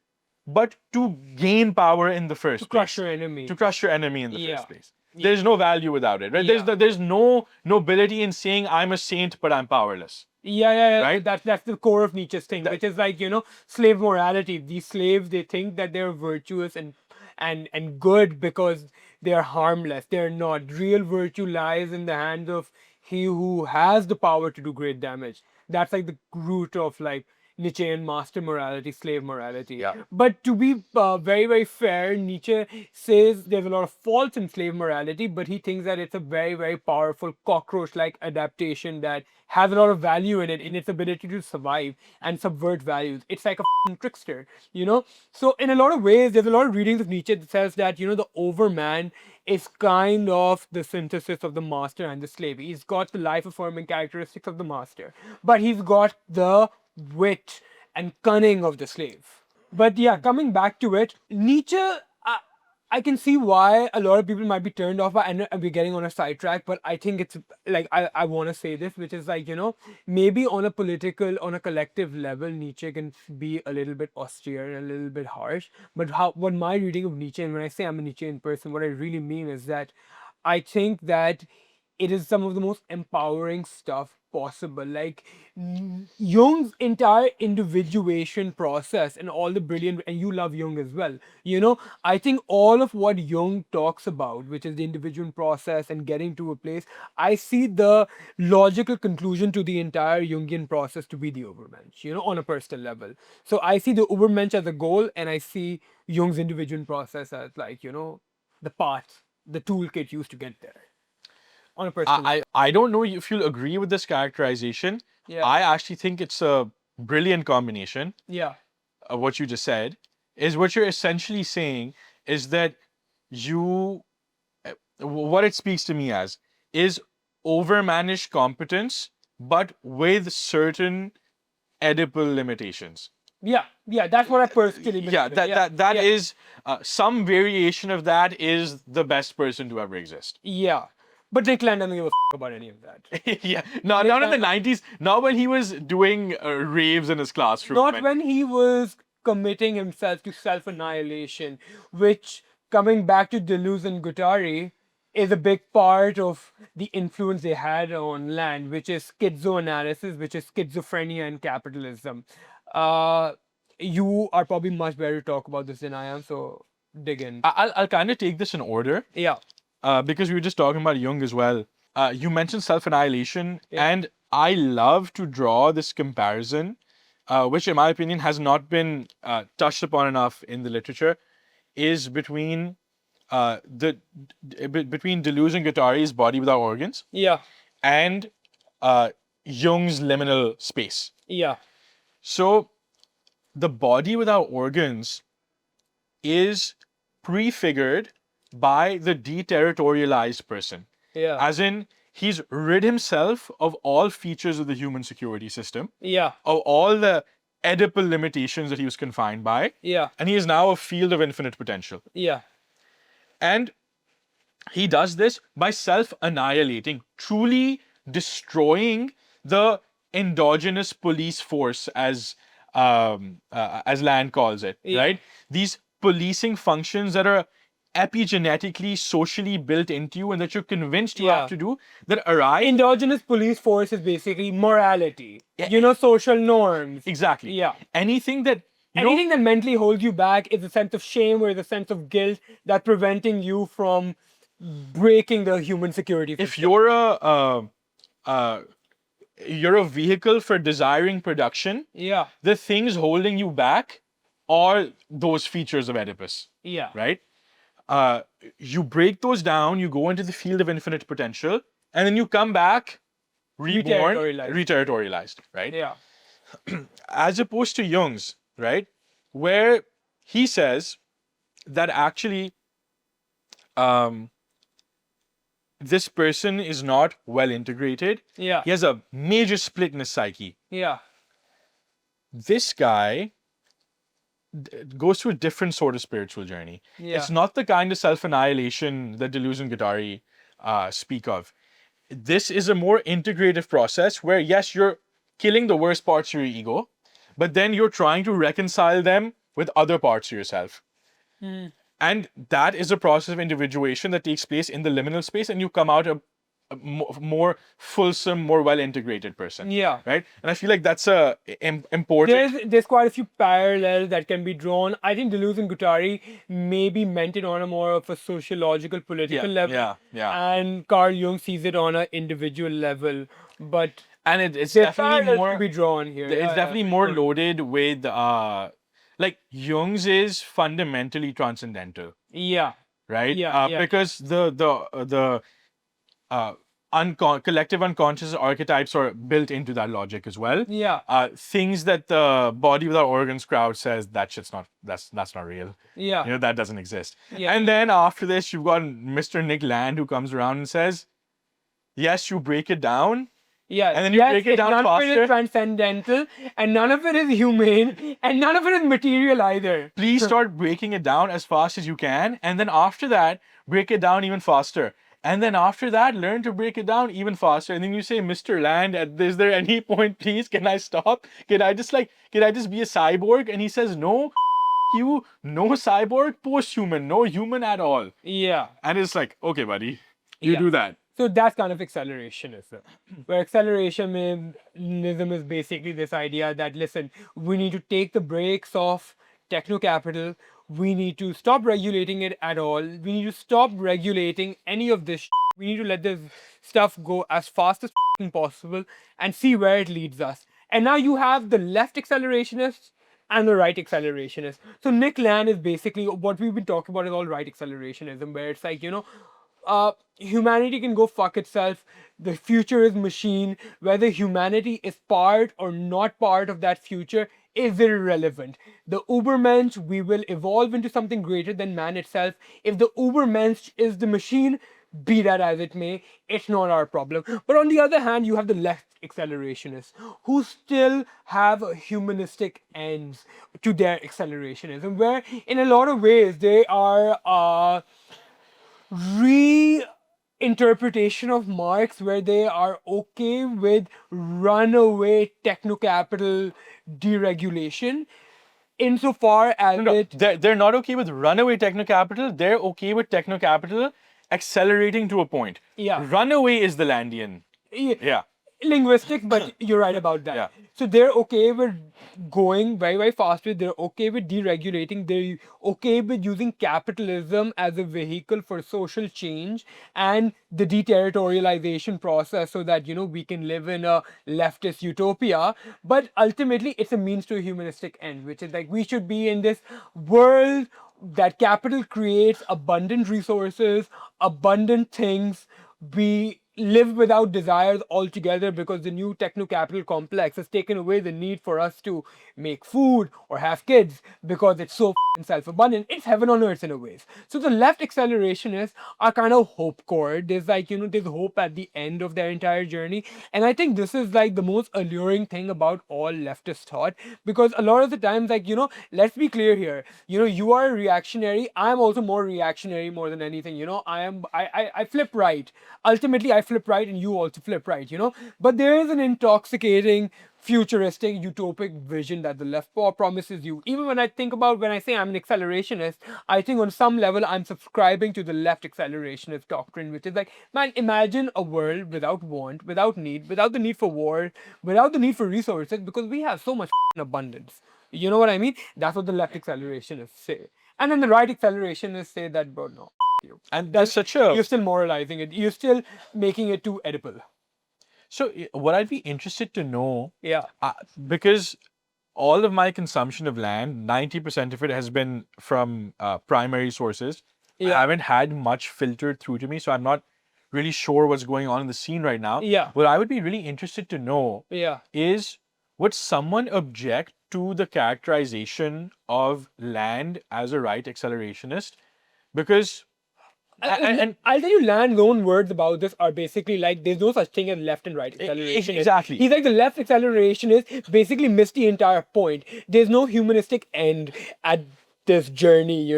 but to gain power in the first To crush place. your enemy. To crush your enemy in the Yeah. first place. There's no value without it, right? Yeah. There's no nobility in saying I'm a saint but I'm powerless. Yeah. Right? That's the core of Nietzsche's thing, which is like, slave morality. These slaves, they think that they're virtuous and good because they're harmless. They're not. Real virtue lies in the hands of he who has the power to do great damage. That's like the root of like Nietzschean master morality, slave morality. Yeah. But to be very, very fair, Nietzsche says there's a lot of faults in slave morality, but he thinks that it's a very, very powerful cockroach-like adaptation that has a lot of value in its ability to survive and subvert values. It's like a trickster, So in a lot of ways, there's a lot of readings of Nietzsche that says that, the overman is kind of the synthesis of the master and the slave. He's got the life-affirming characteristics of the master, but he's got the wit and cunning of the slave. But yeah, coming back to it, Nietzsche, I can see why a lot of people might be turned off by, and we're getting on a sidetrack, but I think it's like, I want to say this, which is like, maybe on a collective level, Nietzsche can be a little bit austere and a little bit harsh. But what my reading of Nietzsche, and when I say I'm a Nietzschean person, what I really mean is that I think that it is some of the most empowering stuff possible. Like Jung's entire individuation process and all the brilliant, and you love Jung as well. I think all of what Jung talks about, which is the individual process and getting to a place, I see the logical conclusion to the entire Jungian process to be the Ubermensch, on a personal level. So I see the Ubermensch as a goal, and I see Jung's individual process as like, the path, the toolkit used to get there. On a personal I don't know if you'll agree with this characterization. Yeah. I actually think it's a brilliant combination Yeah. of what you just said. Is what you're essentially saying is that what it speaks to me as is overmanaged competence, but with certain Oedipal limitations. Yeah, that's what I personally believe. Yeah, that is some variation of that is the best person to ever exist. Yeah. But Nick Land doesn't give a about any of that. Yeah, not in the 90s, not when he was doing raves in his classroom. Not when he was committing himself to self-annihilation, which, coming back to Deleuze and Guattari, is a big part of the influence they had on Land, which is schizoanalysis, which is schizophrenia and capitalism. You are probably much better to talk about this than I am, so dig in. I'll kind of take this in order. Yeah. Because we were just talking about Jung as well. You mentioned self-annihilation, and I love to draw this comparison, which in my opinion has not been touched upon enough in the literature, is between between Deleuze and Guattari's Body Without Organs. Yeah. And Jung's liminal space. Yeah. So the body without organs is prefigured by the deterritorialized person. Yeah. As in, he's rid himself of all features of the human security system. Yeah. Of all the oedipal limitations that he was confined by. Yeah. And he is now a field of infinite potential. Yeah. And he does this by self-annihilating, truly destroying the endogenous police force, as Land calls it, Yeah. right? These policing functions that are epigenetically, socially built into you and that you're convinced you Yeah. have to do, that arise. Endogenous police force is basically morality. Social norms. Exactly. Yeah. Anything that Anything that mentally holds you back is a sense of shame or is a sense of guilt that's preventing you from breaking the human security if system. you're a vehicle for desiring production, Yeah. the things holding you back are those features of Oedipus, Yeah. right? You break those down, you go into the field of infinite potential, and then you come back reborn, reterritorialized, right? Yeah. As opposed to Jung's, right? Where he says that actually this person is not well integrated. Yeah. He has a major split in his psyche. Yeah. This guy goes through a different sort of spiritual journey. Yeah. It's not the kind of self-annihilation that Deleuze and Guattari speak of. This is a more integrative process where, yes, you're killing the worst parts of your ego, but then you're trying to reconcile them with other parts of yourself. And that is a process of individuation that takes place in the liminal space, and you come out a more fulsome, more well-integrated person. Yeah. Right? And I feel like that's important. There's quite a few parallels that can be drawn. I think Deleuze and Guattari may be meant it on a more of a sociological, political level. Yeah. And Carl Jung sees it on an individual level. But And it's there's definitely parallels more to be drawn here. It's definitely more loaded with like Jung's is fundamentally transcendental. Yeah. Right? Yeah. Because the collective unconscious archetypes are built into that logic as well. Yeah. Things that the body without organs crowd says that shit's not that's not real. Yeah. That doesn't exist. Yeah. And then after this, you've got Mr. Nick Land who comes around and says, yes, you break it down. Yeah, and then you break it down none faster. of it is transcendental, and none of it is humane, and none of it is material either. Please start breaking it down as fast as you can, and then after that, break it down even faster. And then after that, learn to break it down even faster. And then you say, Mr. Land, is there any point, please? Can I stop? Can I just be a cyborg? And he says, no, you, no cyborg, post-human, no human at all. Yeah. And it's like, okay, buddy, you do that. So that's kind of accelerationism, where accelerationism is basically this idea that, listen, we need to take the brakes off techno-capital, we need to stop regulating it at all, we need to stop regulating any of this we need to let this stuff go as fast as possible and see where it leads us. And now you have the left accelerationists and the right accelerationist. So Nick Land is basically what we've been talking about is all right accelerationism, where it's like, humanity can go fuck itself. The future is machine. Whether humanity is part or not part of that future is irrelevant. The Ubermensch, we will evolve into something greater than man itself. If the Ubermensch is the machine, be that as it may, it's not our problem. But on the other hand, you have the left accelerationists who still have humanistic ends to their accelerationism, where in a lot of ways they are reinterpretation of Marx, where they are okay with runaway techno-capital deregulation, insofar as they're not okay with runaway techno-capital. They're okay with techno-capital accelerating to a point. Yeah. Runaway is the Landian. Yeah. Linguistics, but you're right about that. Yeah. So they're okay with going very, very fast. They're okay with deregulating. They're okay with using capitalism as a vehicle for social change and the deterritorialization process so that, we can live in a leftist utopia. But ultimately, it's a means to a humanistic end, which is like we should be in this world that capital creates abundant resources, abundant things. We live without desires altogether because the new techno-capital complex has taken away the need for us to make food or have kids because it's so self-abundant. It's heaven on earth in a way. So the left accelerationists are kind of hope core. There's like, there's hope at the end of their entire journey. And I think this is like the most alluring thing about all leftist thought, because a lot of the times, like, let's be clear here, you are a reactionary. I'm also more reactionary more than anything. I flip right. Ultimately, I flip right and you also flip right, But there is an intoxicating, futuristic, utopic vision that the left promises you. Even when I say I'm an accelerationist, I think on some level I'm subscribing to the left accelerationist doctrine, which is like, man, imagine a world without want, without need, without the need for war, without the need for resources, because we have so much abundance. You know what I mean? That's what the left accelerationists say. And then the right accelerationists say that, bro, no, you. And there's such a You're still moralizing it. You're still making it too Oedipal. So what I'd be interested to know, Yeah. because all of my consumption of land, 90% of it has been from primary sources. I Yeah. haven't had much filtered through to me, so I'm not really sure what's going on in the scene right now. Yeah. What I would be really interested to know Yeah. is, would someone object to the characterization of land as a right accelerationist? Because and I'll tell you, Land's own words about this are basically like, there's no such thing as left and right acceleration. exactly. He's like, the left acceleration is basically missed the entire point. There's no humanistic end at this journey,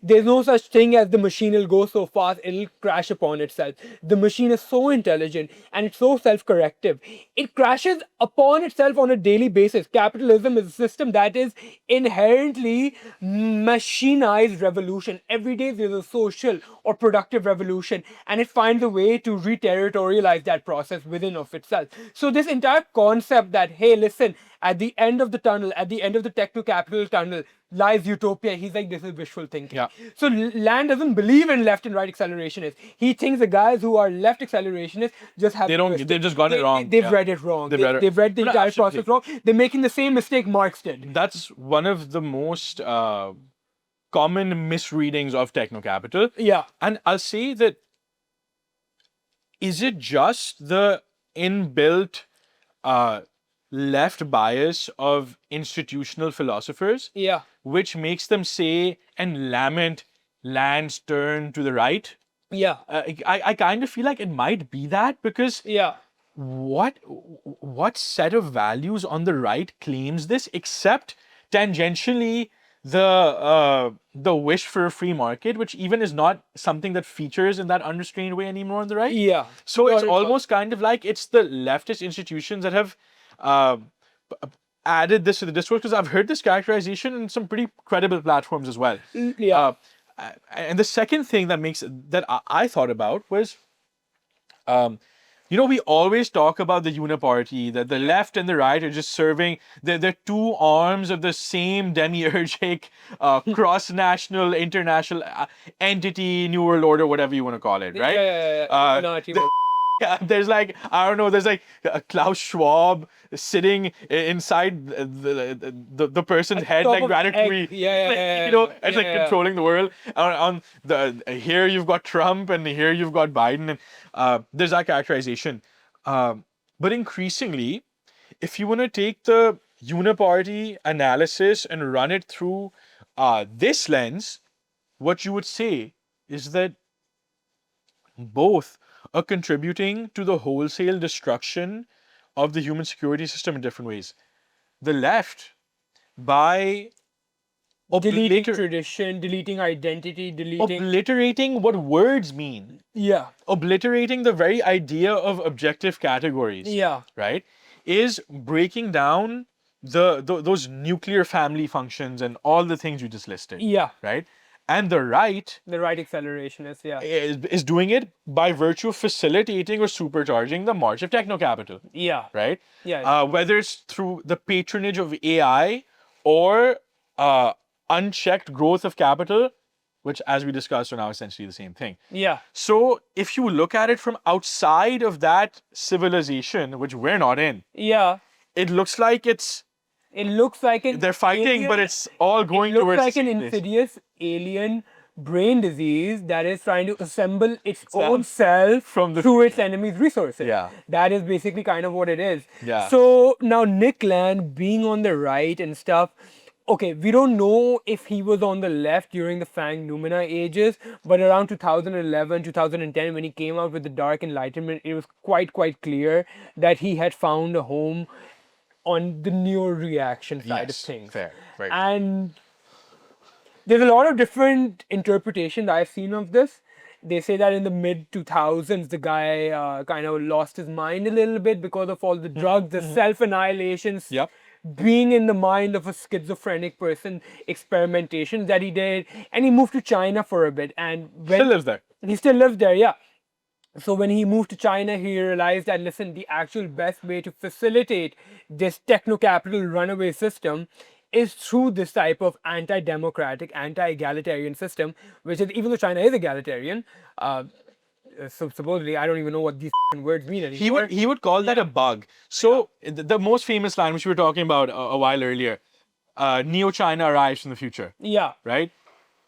There's no such thing as the machine will go so fast, it'll crash upon itself. The machine is so intelligent and it's so self-corrective. It crashes upon itself on a daily basis. Capitalism is a system that is inherently machinized revolution. Every day there's a social or productive revolution, and it finds a way to re-territorialize that process within of itself. So this entire concept that, hey, listen, at the end of the tunnel, at the end of the techno-capital tunnel, lies utopia. He's like, this is wishful thinking. Yeah. So Land doesn't believe in left and right accelerationists. He thinks the guys who are left accelerationists just have they've just got it wrong. They've read it wrong. They've read the entire process wrong. They're making the same mistake Marx did. That's one of the most common misreadings of techno-capital. Yeah. And I'll say that, is it just the inbuilt left bias of institutional philosophers, Yeah. which makes them say and lament land's turn to the right? Yeah. I kind of feel like it might be that, because Yeah. what set of values on the right claims this, except tangentially the wish for a free market, which even is not something that features in that unrestrained way anymore on the right. Yeah. So it's almost kind of like it's the leftist institutions that have added this to the discourse, because I've heard this characterization in some pretty credible platforms as well. Yeah. And the second thing that I thought about was, we always talk about the uniparty, that the left and the right are just serving, they're two arms of the same demiurgic, cross-national, international entity, New World Order, whatever you want to call it, right? Yeah, there's like, I don't know, there's like Klaus Schwab sitting inside the person's head, like Ratatouille. It's like controlling the world. On the here you've got Trump and here you've got Biden, and there's that characterization. But increasingly, if you want to take the uniparty analysis and run it through this lens, what you would say is that both are contributing to the wholesale destruction of the human security system in different ways. The left, by deleting tradition, deleting identity, obliterating what words mean. Yeah. Obliterating the very idea of objective categories. Yeah. Right? Is breaking down those nuclear family functions and all the things you just listed. Yeah. Right? And the right accelerationist, is doing it by virtue of facilitating or supercharging the march of techno-capital. Yeah. Right? Yeah. Whether it's through the patronage of AI or unchecked growth of capital, which, as we discussed, are now essentially the same thing. Yeah. So if you look at it from outside of that civilization, which we're not in, it looks like they're fighting, alien, but it's all going towards like an insidious alien brain disease that is trying to assemble its own self From the through its enemy's resources. Yeah. That is basically kind of what it is. Yeah. So now Nick Land being on the right and stuff, okay, we don't know if he was on the left during the Fang Noumena ages, but around 2011, 2010, when he came out with the Dark Enlightenment, it was quite clear that he had found a home on the NeoReaction side of Yes, things. fair, right. And there's a lot of different interpretations I've seen of this. They say that in the mid 2000s, the guy kind of lost his mind a little bit because of all the drugs, the self-annihilation, Yep. being in the mind of a schizophrenic person, experimentations that he did, and he moved to China for a bit. And when Still lives there. he still lives there, yeah. So when he moved to China, he realized that listen, the actual best way to facilitate this techno-capital runaway system is through this type of anti-democratic, anti-egalitarian system, which is, even though China is egalitarian, so supposedly I don't even know what these words mean anymore. He would call that a bug. So the most famous line, which we were talking about a while earlier, Neo-China arrives from the future. Yeah. Right?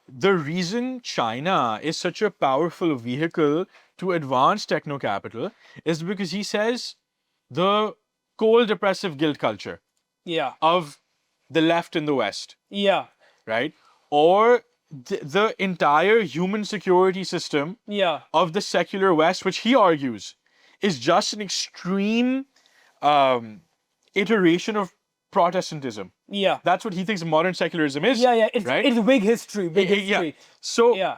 The reason China is such a powerful vehicle to advance techno-capital is because he says the cold, oppressive guilt culture Yeah. of the left in the West, Yeah. right? Or the entire human security system Yeah. of the secular West, which he argues is just an extreme iteration of Protestantism. Yeah. That's what he thinks modern secularism is. Yeah. It's right? it's big history. Big Yeah. history. So Yeah.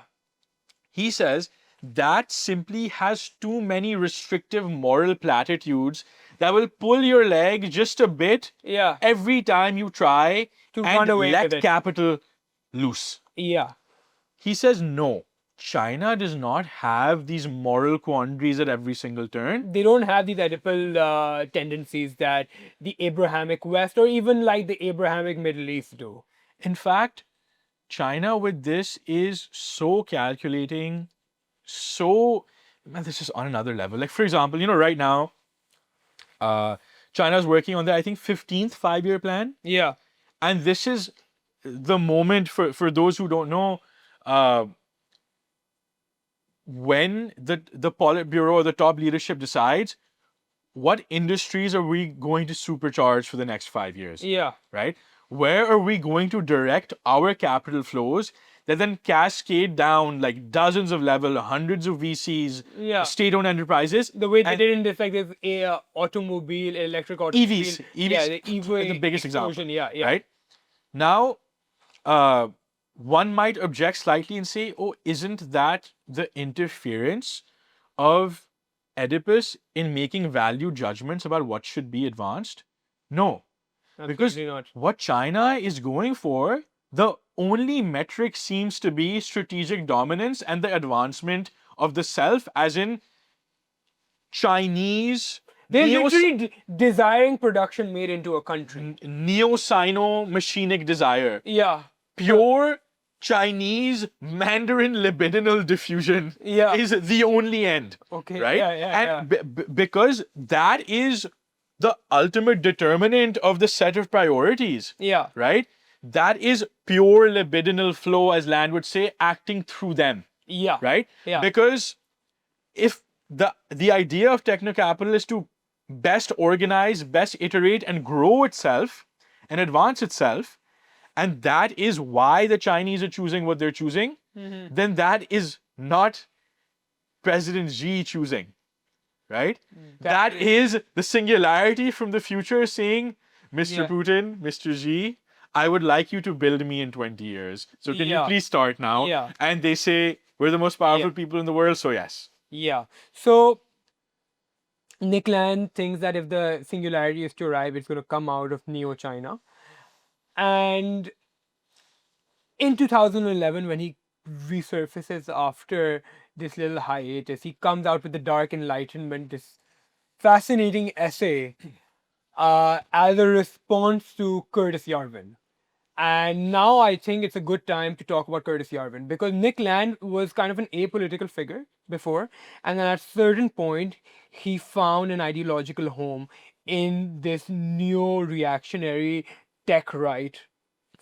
he says that simply has too many restrictive moral platitudes that will pull your leg just a bit Yeah. every time you try To and run away let with it. capital loose. Yeah. He says no. China does not have these moral quandaries at every single turn. They don't have these oedipal tendencies that the Abrahamic West or even like the Abrahamic Middle East do. In fact, China with this is so calculating, so man, this is on another level. Like for example, right now, China's working on the I think 15th 5-year plan, Yeah. and this is the moment for those who don't know. When the Politburo or the top leadership decides what industries are we going to supercharge for the next 5 years, Yeah. right? Where are we going to direct our capital flows that then cascade down like dozens of level, hundreds of VCs, Yeah. state-owned enterprises? The way they and did in this, like this automobile, electric automobile. EVs, Yeah, the EV the biggest example, explosion. Yeah. Yeah. right? Now, one might object slightly and say, oh, isn't that the interference of Oedipus in making value judgments about what should be advanced? No. Because Absolutely not. what China is going for, the only metric seems to be strategic dominance and the advancement of the self, as in Chinese They're literally desiring production made into a country. neo-sino-machinic desire. Yeah. Pure Chinese Mandarin libidinal diffusion Yeah. is the only end. Okay. Right? Yeah. And because that is the ultimate determinant of the set of priorities. Yeah. Right? That is pure libidinal flow, as Land would say, acting through them. Yeah. Right? Yeah. Because if the idea of techno-capital is to best organize, best iterate, and grow itself and advance itself, and that is why the Chinese are choosing what they're choosing, then that is not President Xi choosing, right? That is the singularity from the future saying, Mr. Putin, Mr. Xi, I would like you to build me in 20 years. So can you please start now? Yeah. And they say, we're the most powerful people in the world, so yes. Yeah. So Nick Land thinks that if the singularity is to arrive, it's going to come out of Neo-China. And in 2011, when he resurfaces after this little hiatus, he comes out with the Dark Enlightenment, this fascinating essay as a response to Curtis Yarvin. And now I think it's a good time to talk about Curtis Yarvin because Nick Land was kind of an apolitical figure before. And then at a certain point, he found an ideological home in this neo-reactionary tech right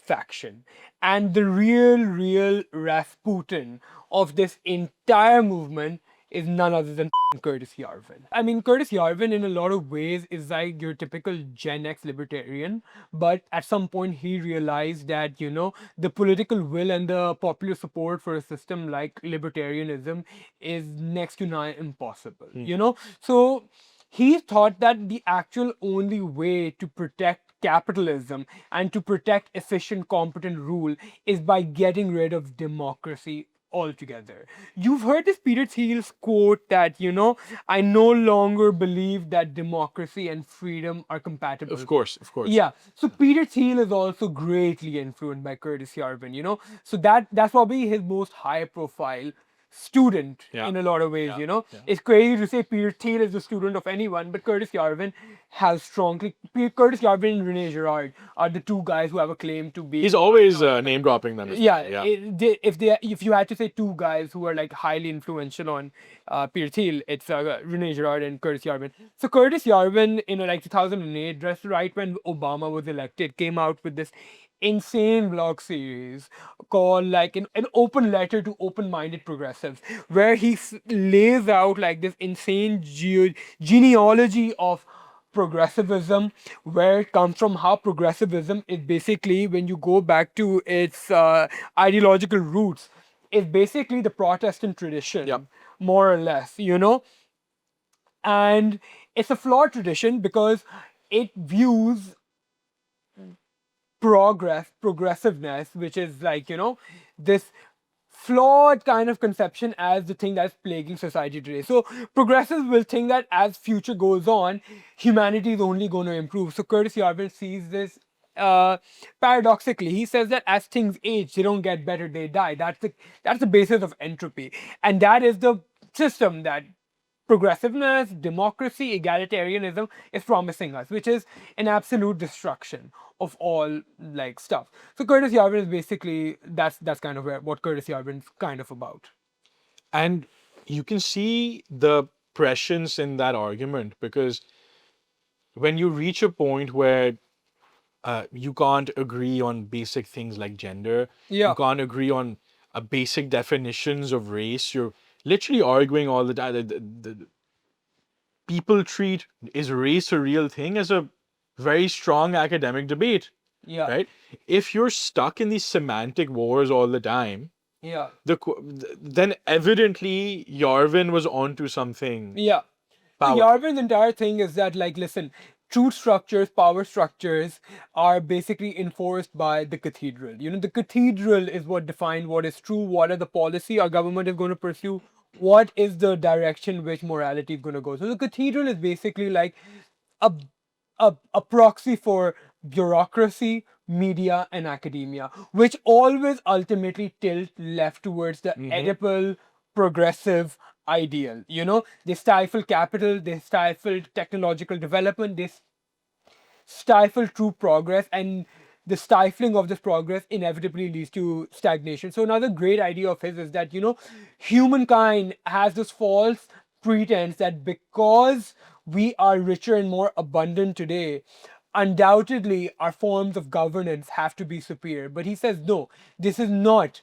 faction. And the real Rasputin of this entire movement is none other than Curtis Yarvin. I mean, Curtis Yarvin, in a lot of ways, is like your typical Gen X libertarian, but at some point he realized that, the political will and the popular support for a system like libertarianism is next to nigh impossible, So he thought that the actual only way to protect capitalism and to protect efficient, competent rule is by getting rid of democracy altogether. You've heard this Peter Thiels quote that, I no longer believe that democracy and freedom are compatible. Of course, of course. Yeah. So Peter Thiel is also greatly influenced by Curtis Yarvin, So that's probably his most high profile student Yeah. in a lot of ways, Yeah. It's crazy to say Peter Thiel is the student of anyone, but Curtis Yarvin has strongly Curtis Yarvin and Rene Girard are the two guys who have a claim to be. He's always name dropping them. Yeah, Yeah. if you had to say two guys who are like highly influential on Peter Thiel, it's Rene Girard and Curtis Yarvin. So Curtis Yarvin, like 2008, just right when Obama was elected, came out with this insane blog series called like an open letter to open-minded progressives, where he lays out like this insane genealogy of progressivism, where it comes from, how progressivism is basically, when you go back to its ideological roots, is basically the Protestant tradition, Yep. more or less, And it's a flawed tradition because it views progressiveness, which is like, this flawed kind of conception as the thing that's plaguing society today. So progressives will think that as future goes on, humanity is only going to improve. So Curtis Yarvin sees this paradoxically. He says that as things age, they don't get better, they die. That's the basis of entropy. And that is the system that progressiveness, democracy, egalitarianism is promising us, which is an absolute destruction of all like stuff. So Curtis Yarvin is basically, that's kind of what Curtis Yarvin's kind of about. And you can see the prescience in that argument, because when you reach a point where you can't agree on basic things like gender, Yeah. you can't agree on basic definitions of race, you're literally arguing all the time. People treat, is race a real thing, as a very strong academic debate, Yeah. right? If you're stuck in these semantic wars all the time, Yeah. then evidently Yarvin was onto something. Yeah. So Power. Yarvin's entire thing is that, like, listen, truth structures, power structures are basically enforced by the cathedral. The cathedral is what defines what is true, what are the policy our government is going to pursue, what is the direction which morality is going to go. So the cathedral is basically like a a proxy for bureaucracy, media, and academia, which always ultimately tilt left towards the Oedipal progressive ideal. They stifle capital, they stifle technological development, they stifle true progress, and the stifling of this progress inevitably leads to stagnation. So another great idea of his is that, humankind has this false pretense that because we are richer and more abundant today, undoubtedly our forms of governance have to be superior. But he says, no, this is not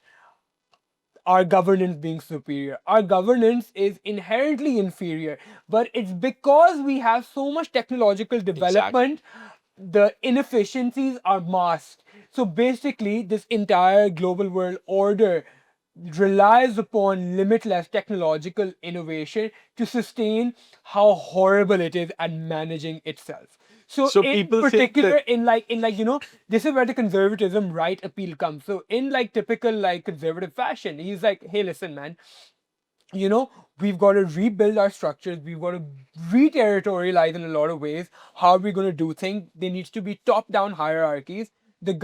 our governance being superior. Our governance is inherently inferior, but it's because we have so much technological development, the inefficiencies are masked. So basically, this entire global world order relies upon limitless technological innovation to sustain how horrible it is at managing itself. So in people think particular, that- in like, this is where the conservatism right appeal comes. So in like typical like conservative fashion, he's like, hey, listen, man, we've got to rebuild our structures. We've got to re-territorialize in a lot of ways. How are we going to do things? There needs to be top-down hierarchies. The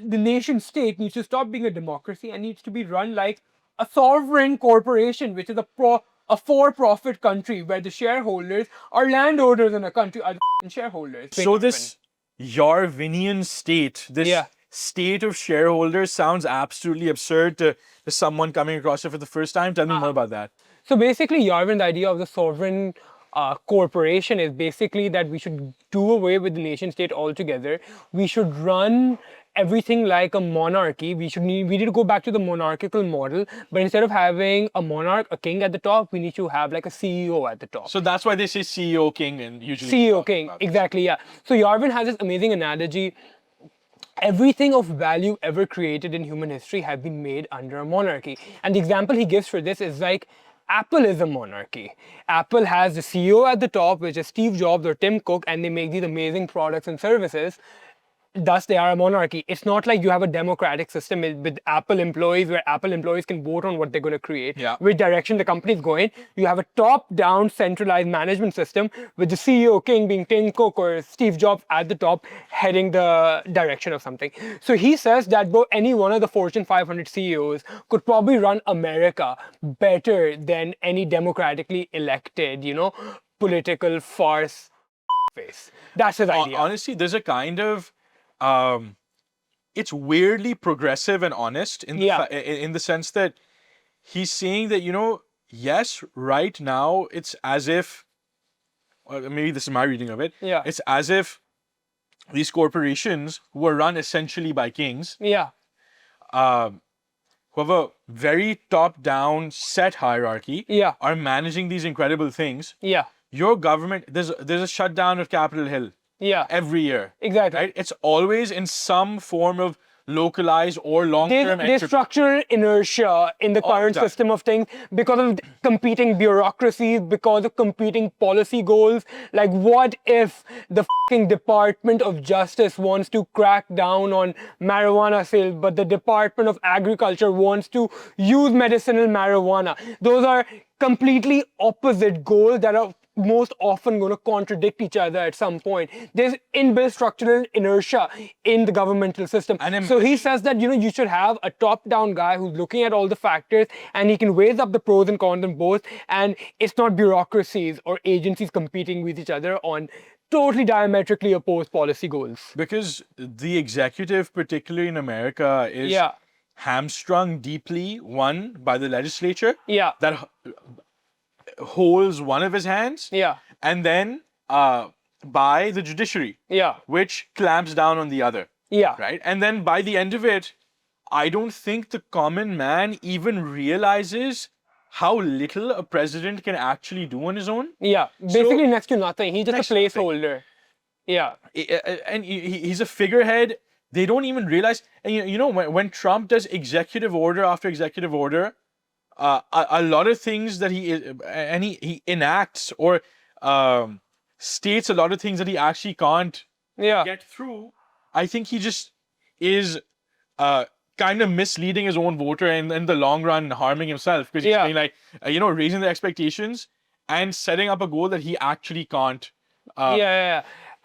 nation state needs to stop being a democracy and needs to be run like a sovereign corporation, which is a for-profit country where the shareholders are landowners in a country, are the shareholders. So this Yarvinian state, this Yeah. state of shareholders, sounds absolutely absurd to someone coming across it for the first time. Tell me more about that. So basically, Yarvin, the idea of the sovereign corporation is basically that we should do away with the nation state altogether. We should run everything like a monarchy. We need to go back to the monarchical model, but instead of having a monarch, a king at the top, we need to have like a CEO at the top. So that's why they say CEO king and usually CEO king, exactly, yeah. So Yarvin has this amazing analogy. Everything of value ever created in human history have been made under a monarchy. And the example he gives for this is like Apple is a monarchy. Apple has the CEO at the top, which is Steve Jobs or Tim Cook, and they make these amazing products and services. Thus, they are a monarchy. It's not like you have a democratic system with Apple employees where Apple employees can vote on what they're going to create, which direction the company is going. You have a top-down centralized management system with the CEO king being Tim Cook or Steve Jobs at the top heading the direction of something. So he says that any one of the Fortune 500 CEOs could probably run America better than any democratically elected, political farce face. That's his idea. Honestly, there's a kind of it's weirdly progressive and honest in the sense that he's saying that yes, right now it's as if maybe this is my reading of it. It's as if these corporations who are run essentially by kings. Who have a very top-down set hierarchy. Are managing these incredible things. Your government, there's a shutdown of Capitol Hill. Every year. Exactly. Right? It's always in some form of localized or long-term. There's structural inertia in the current system of things because of competing bureaucracies, because of competing policy goals. Like, what if the fucking Department of Justice wants to crack down on marijuana sales, but the Department of Agriculture wants to use medicinal marijuana? Those are completely opposite goals that are most often going to contradict each other at some point. There's inbuilt structural inertia in the governmental system. So he says that you should have a top-down guy who's looking at all the factors and he can weigh up the pros and cons of both, and it's not bureaucracies or agencies competing with each other on totally diametrically opposed policy goals. Because the executive, particularly in America, is hamstrung deeply, one, by the legislature that holds one of his hands, and then by the judiciary, which clamps down on the other. Right? And then by the end of it, I don't think the common man even realizes how little a president can actually do on his own. Basically next to nothing. He's just a placeholder. And he's a figurehead. They don't even realize. And when Trump does executive order after executive order, a lot of things that he enacts or states a lot of things that he actually can't get through. I think he just is kind of misleading his own voter and in the long run harming himself, because he's saying like raising the expectations and setting up a goal that he actually can't.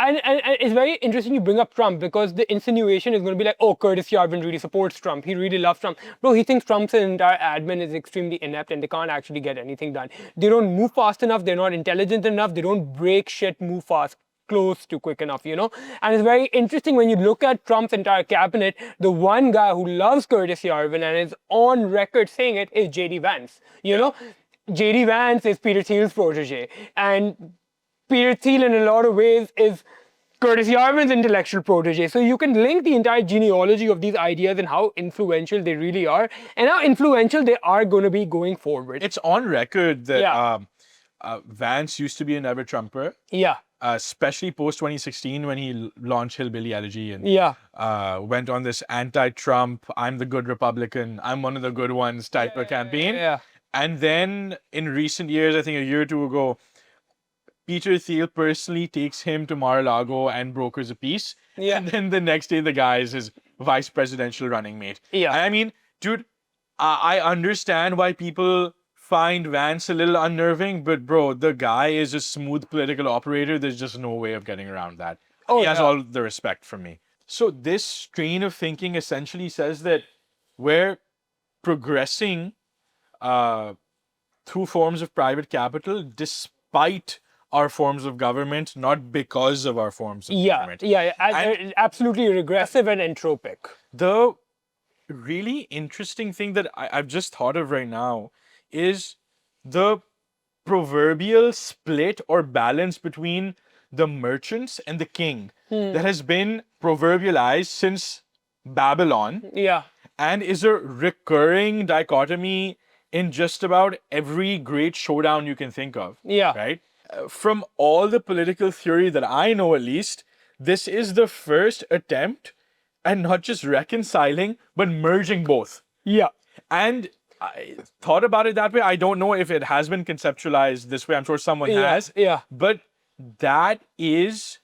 And it's very interesting you bring up Trump, because the insinuation is going to be like, oh, Curtis Yarvin really supports Trump. He really loves Trump. Bro, he thinks Trump's entire admin is extremely inept and they can't actually get anything done. They don't move fast enough. They're not intelligent enough. They don't break shit, move fast, close to quick enough, And it's very interesting when you look at Trump's entire cabinet, the one guy who loves Curtis Yarvin and is on record saying it is J.D. Vance. J.D. Vance is Peter Thiel's protege. And Peter Thiel, in a lot of ways, is Curtis Yarvin's intellectual protege. So you can link the entire genealogy of these ideas and how influential they really are, and how influential they are going to be going forward. It's on record that Vance used to be a never Trumper. Especially post 2016 when he launched Hillbilly Elegy and went on this anti-Trump, I'm the good Republican, I'm one of the good ones type of campaign. And then in recent years, I think a year or two ago, Peter Thiel personally takes him to Mar-a-Lago and brokers a peace. And then the next day, the guy is his vice presidential running mate. I mean, dude, I understand why people find Vance a little unnerving, but bro, the guy is a smooth political operator. There's just no way of getting around that. He has all the respect from me. So this strain of thinking essentially says that we're progressing through forms of private capital despite our forms of government, not because of our forms of government. And absolutely regressive and entropic. The really interesting thing that I've just thought of right now is the proverbial split or balance between the merchants and the king that has been proverbialized since Babylon, Yeah. and is a recurring dichotomy in just about every great showdown you can think of. Yeah. Right? From all the political theory that I know, at least, this is the first attempt at not just reconciling, but merging both. Yeah. And I thought about it that way. I don't know if it has been conceptualized this way. I'm sure someone Yeah. has. Yeah. But that is,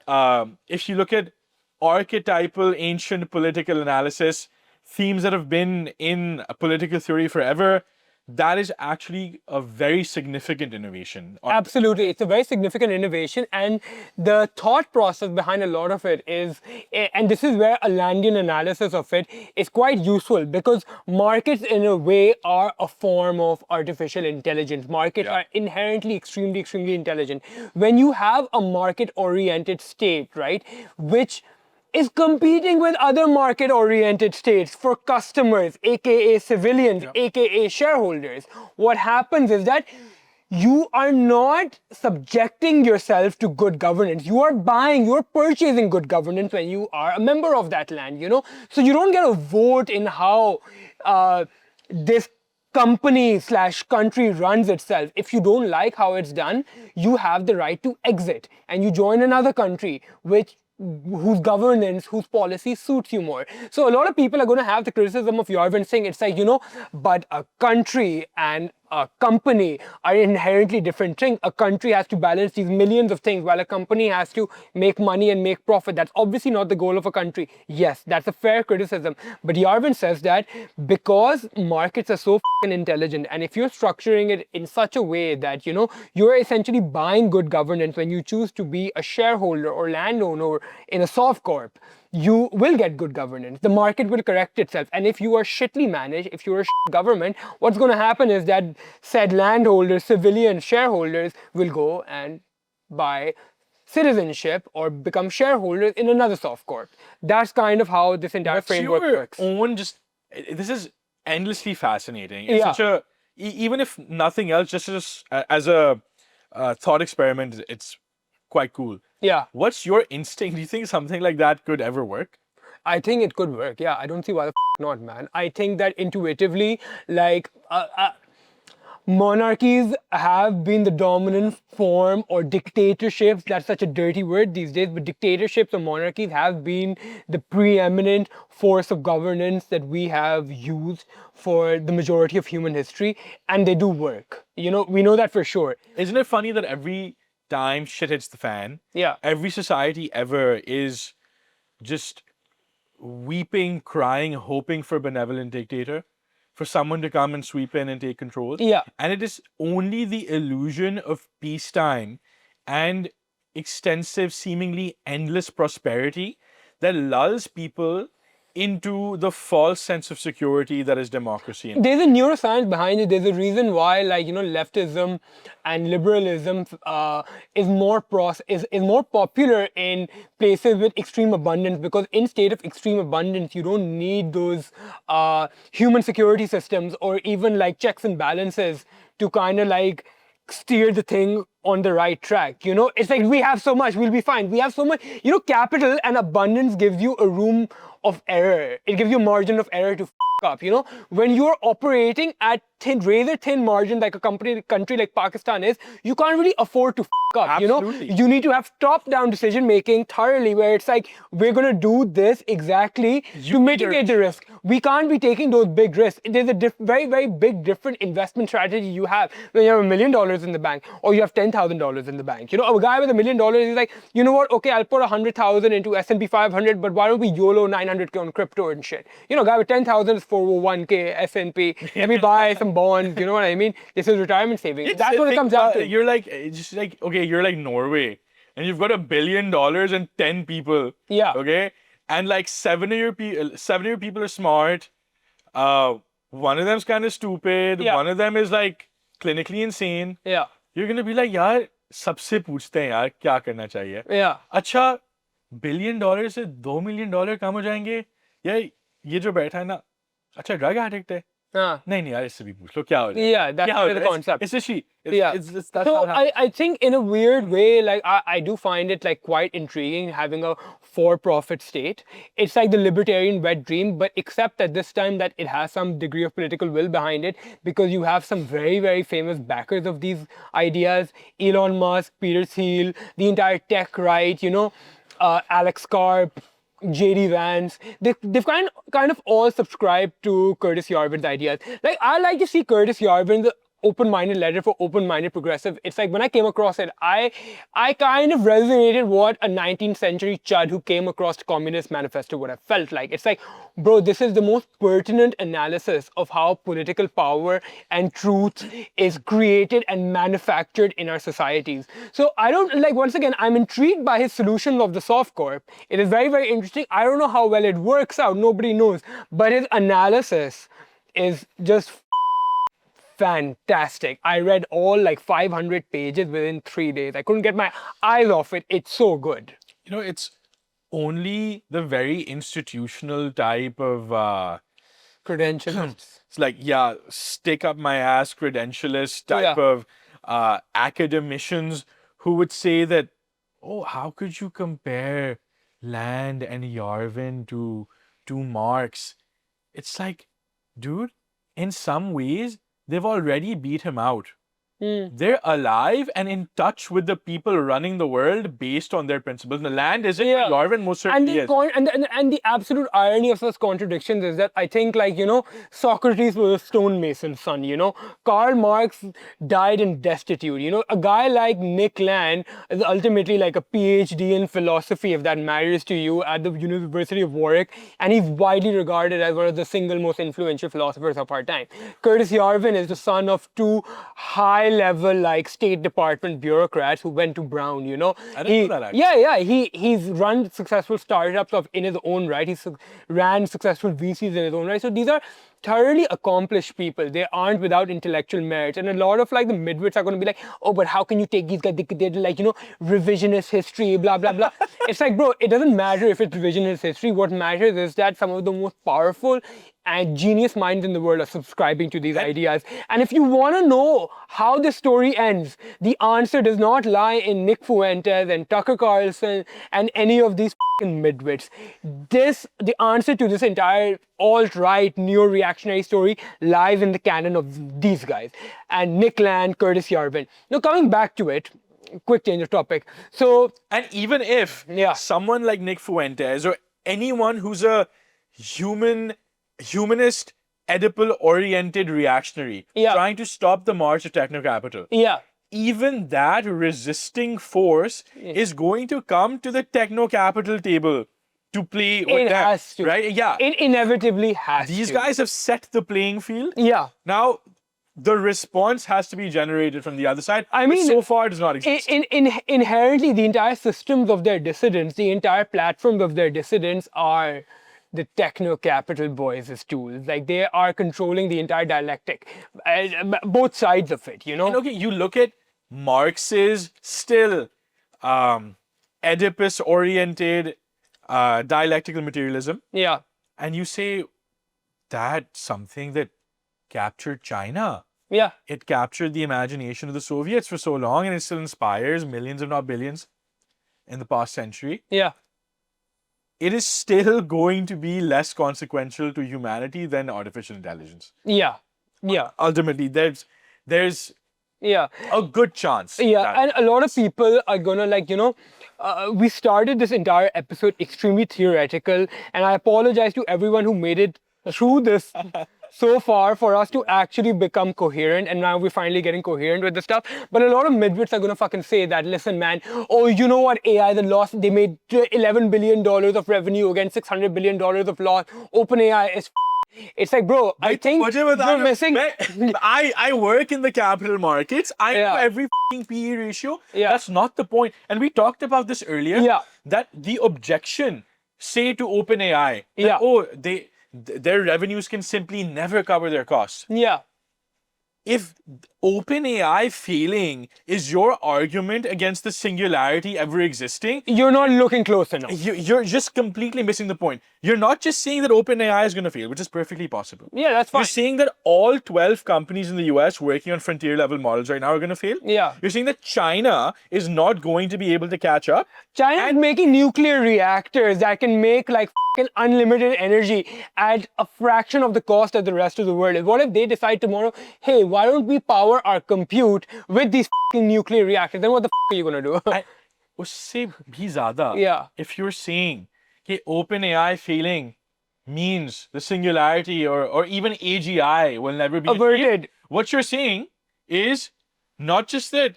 if you look at archetypal ancient political analysis, themes that have been in political theory forever, that is actually a very significant innovation. Absolutely. It's a very significant innovation. And the thought process behind a lot of it is, and this is where a Landian analysis of it is quite useful, because markets, in a way, are a form of artificial intelligence. Markets are inherently extremely intelligent. When you have a market-oriented state, right, which is competing with other market-oriented states for customers, aka civilians, aka shareholders, what happens is that you are not subjecting yourself to good governance. You are buying, you are purchasing good governance when you are a member of that land, you know? So you don't get a vote in how this company slash country runs itself. If you don't like how it's done, you have the right to exit and you join another country whose governance, whose policy suits you more. So a lot of people are going to have the criticism of Yarvin saying it's like, you know, but a country and a company are inherently different things. A country has to balance these millions of things while a company has to make money and make profit. That's obviously not the goal of a country. Yes, that's a fair criticism. But Yarvin says that because markets are so f***ing intelligent, and if you're structuring it in such a way that, you know, you're essentially buying good governance when you choose to be a shareholder or landowner in a soft corp, you will get good governance. The market will correct itself. And if you are shitly managed, if you're a shit government, what's going to happen is that said landholders, civilian shareholders will go and buy citizenship or become shareholders in another soft corp. That's kind of how this entire framework works. This is endlessly fascinating. It's such a, even if nothing else, just as a thought experiment, it's quite cool. Yeah. What's your instinct? Do you think something like that could ever work? I think it could work. Yeah, I don't see why the not, man. I think that intuitively, like, monarchies have been the dominant form, or dictatorships, that's such a dirty word these days, but dictatorships or monarchies have been the preeminent force of governance that we have used for the majority of human history, and they do work. You know, we know that for sure. Isn't it funny that every time shit hits the fan, every society ever is just weeping, crying, hoping for a benevolent dictator, for someone to come and sweep in and take control. Yeah. And it is only the illusion of peacetime and extensive, seemingly endless prosperity that lulls people into the false sense of security that is democracy. There's a neuroscience behind it. There's a reason why, like, you know, leftism and liberalism is more popular in places with extreme abundance, because in state of extreme abundance, you don't need those human security systems or even like checks and balances to kind of like steer the thing on the right track. You know, it's like we have so much, we'll be fine. We have so much, you know, capital and abundance gives you a room of error. It gives you margin of error to up. You know, when you're operating at razor thin margin like a country like Pakistan is, you can't really afford to up. Absolutely. You know, you need to have top-down decision making thoroughly, where it's like, we're gonna do this exactly to mitigate the risk. We can't be taking those big risks. There's a very big different investment strategy you have when you have $1 million in the bank or you have $10,000 in the bank. You know, a guy with $1 million is like, you know what? Okay, I'll put 100,000 into S&P 500, but why don't we YOLO 900K on crypto and shit? You know, a guy with 10,000 is 401K S&P. Let me buy some bonds. You know what I mean? This is retirement savings. That's what it comes down to. You're like, just like, okay, you're like Norway, and you've got $1 billion and 10 people. Yeah. Okay, and like seven of your people are smart. One of them's kind of stupid. Yeah. One of them is like clinically insane. Yeah. You're gonna be like, यार सबसे पूछते हैं यार क्या करना चाहिए. Yeah. अच्छा, $1 billion से $2 million कम हो जाएंगे. या ये जो बैठा है ना, अच्छा ड्रग एडिक्ट है. हाँ. नहीं नहीं यार इससे भी पूछ लो क्या हो रहा है Yeah, that's क्या हो the रहा है concept. essentially Yeah. that's So not how I think in a weird way, like I do find it like quite intriguing having a for-profit state. It's like the libertarian wet dream, but except at this time that it has some degree of political will behind it because you have some very, very famous backers of these ideas. Elon Musk, Peter Thiel, the entire tech right, Alex Karp, JD Vance, they've kind of all subscribed to Curtis Yarvin's ideas. Like I like to see Curtis Yarvin's open-minded letter for open-minded progressive. It's like when I came across it, I kind of resonated what a 19th century chud who came across the Communist Manifesto would have felt like. It's like, bro, this is the most pertinent analysis of how political power and truth is created and manufactured in our societies. So I don't like once again, I'm intrigued by his solution of the soft corp. It is very, very interesting. I don't know how well it works out, nobody knows. But his analysis is just fantastic. I read all like 500 pages within 3 days. I couldn't get my eyes off it. It's so good. you know it's only the very institutional type of Credentialists. it's like yeah stick up my ass credentialist Oh, type yeah. of academicians who would say that oh how could you compare Land and Yarvin to Marx. It's like dude in some ways they've already beat him out. They're alive and in touch with the people running the world based on their principles. The Land isn't, Yeah. Yarvin most And certainly the is. point and the absolute irony of such contradictions is that I think like Socrates was a stonemason's son. Karl Marx died in destitute. A guy like Nick Land is ultimately like a PhD in philosophy, if that matters to you, at the University of Warwick, and he's widely regarded as one of the single most influential philosophers of our time. Curtis Yarvin is the son of two high-level like State Department bureaucrats who went to Brown. I didn't know that actually. Yeah. He's run successful startups in his own right. He's ran successful VCs in his own right. So these are thoroughly accomplished people. They aren't without intellectual merits. And a lot of like the midwits are going to be like, oh, but how can you take these guys? They did like, revisionist history, blah, blah, blah. It's like, bro, it doesn't matter if it's revisionist history. What matters is that some of the most powerful and genius minds in the world are subscribing to these ideas. And if you want to know how this story ends, the answer does not lie in Nick Fuentes and Tucker Carlson and any of these midwits. The answer to this entire alt-right neo-reactionary story lies in the canon of these guys. And Nick Land, Curtis Yarvin. Now coming back to it, quick change of topic. So, And even if someone like Nick Fuentes or anyone who's a humanist, Oedipal-oriented reactionary trying to stop the march of techno-capital, even that resisting force is going to come to the techno-capital table to play with it them, has to. right? Yeah. It inevitably has These to. guys have set the playing field. Yeah. Now, the response has to be generated from the other side. I but mean, so far it does not exist. Inherently, the entire systems of their dissidents, the entire platforms of their dissidents are the techno-capital boys' tools. Like, they are controlling the entire dialectic, both sides of it, And okay, you look at Marx's still Oedipus-oriented dialectical materialism. Yeah. And you say, that's something that captured China. Yeah. It captured the imagination of the Soviets for so long, and it still inspires millions, if not billions, in the past century. Yeah. It is still going to be less consequential to humanity than artificial intelligence. Yeah. Yeah. Ultimately, there's yeah. a good chance. Yeah, and a lot of people are gonna like, we started this entire episode extremely theoretical, and I apologize to everyone who made it through this so far for us to actually become coherent, and now we're finally getting coherent with the stuff. But a lot of midwits are gonna fucking say that, listen, man, oh, you know what, AI, they made $11 billion of revenue against $600 billion of loss. OpenAI is it's like, bro, I think you're missing. I work in the capital markets. I know every PE ratio. That's not the point. And we talked about this earlier. That the objection, say to OpenAI, that, oh, their revenues can simply never cover their costs. Yeah. if OpenAI failing is your argument against the singularity ever existing, You're not looking close enough. you're just completely missing the point. You're not just saying that OpenAI is going to fail, which is perfectly possible. Yeah, that's fine. You're saying that all 12 companies in the US working on frontier level models right now are going to fail. Yeah. You're saying that China is not going to be able to catch up. China's making nuclear reactors that can make like fucking unlimited energy at a fraction of the cost of the rest of the world. What if they decide tomorrow, hey, why don't we power our compute with these fucking nuclear reactors? Then what the fuck are you gonna do? उससे भी ज़्यादा, Yeah. if you're saying that OpenAI failing means the singularity or even AGI will never be Averted. achieved, what you're saying is not just that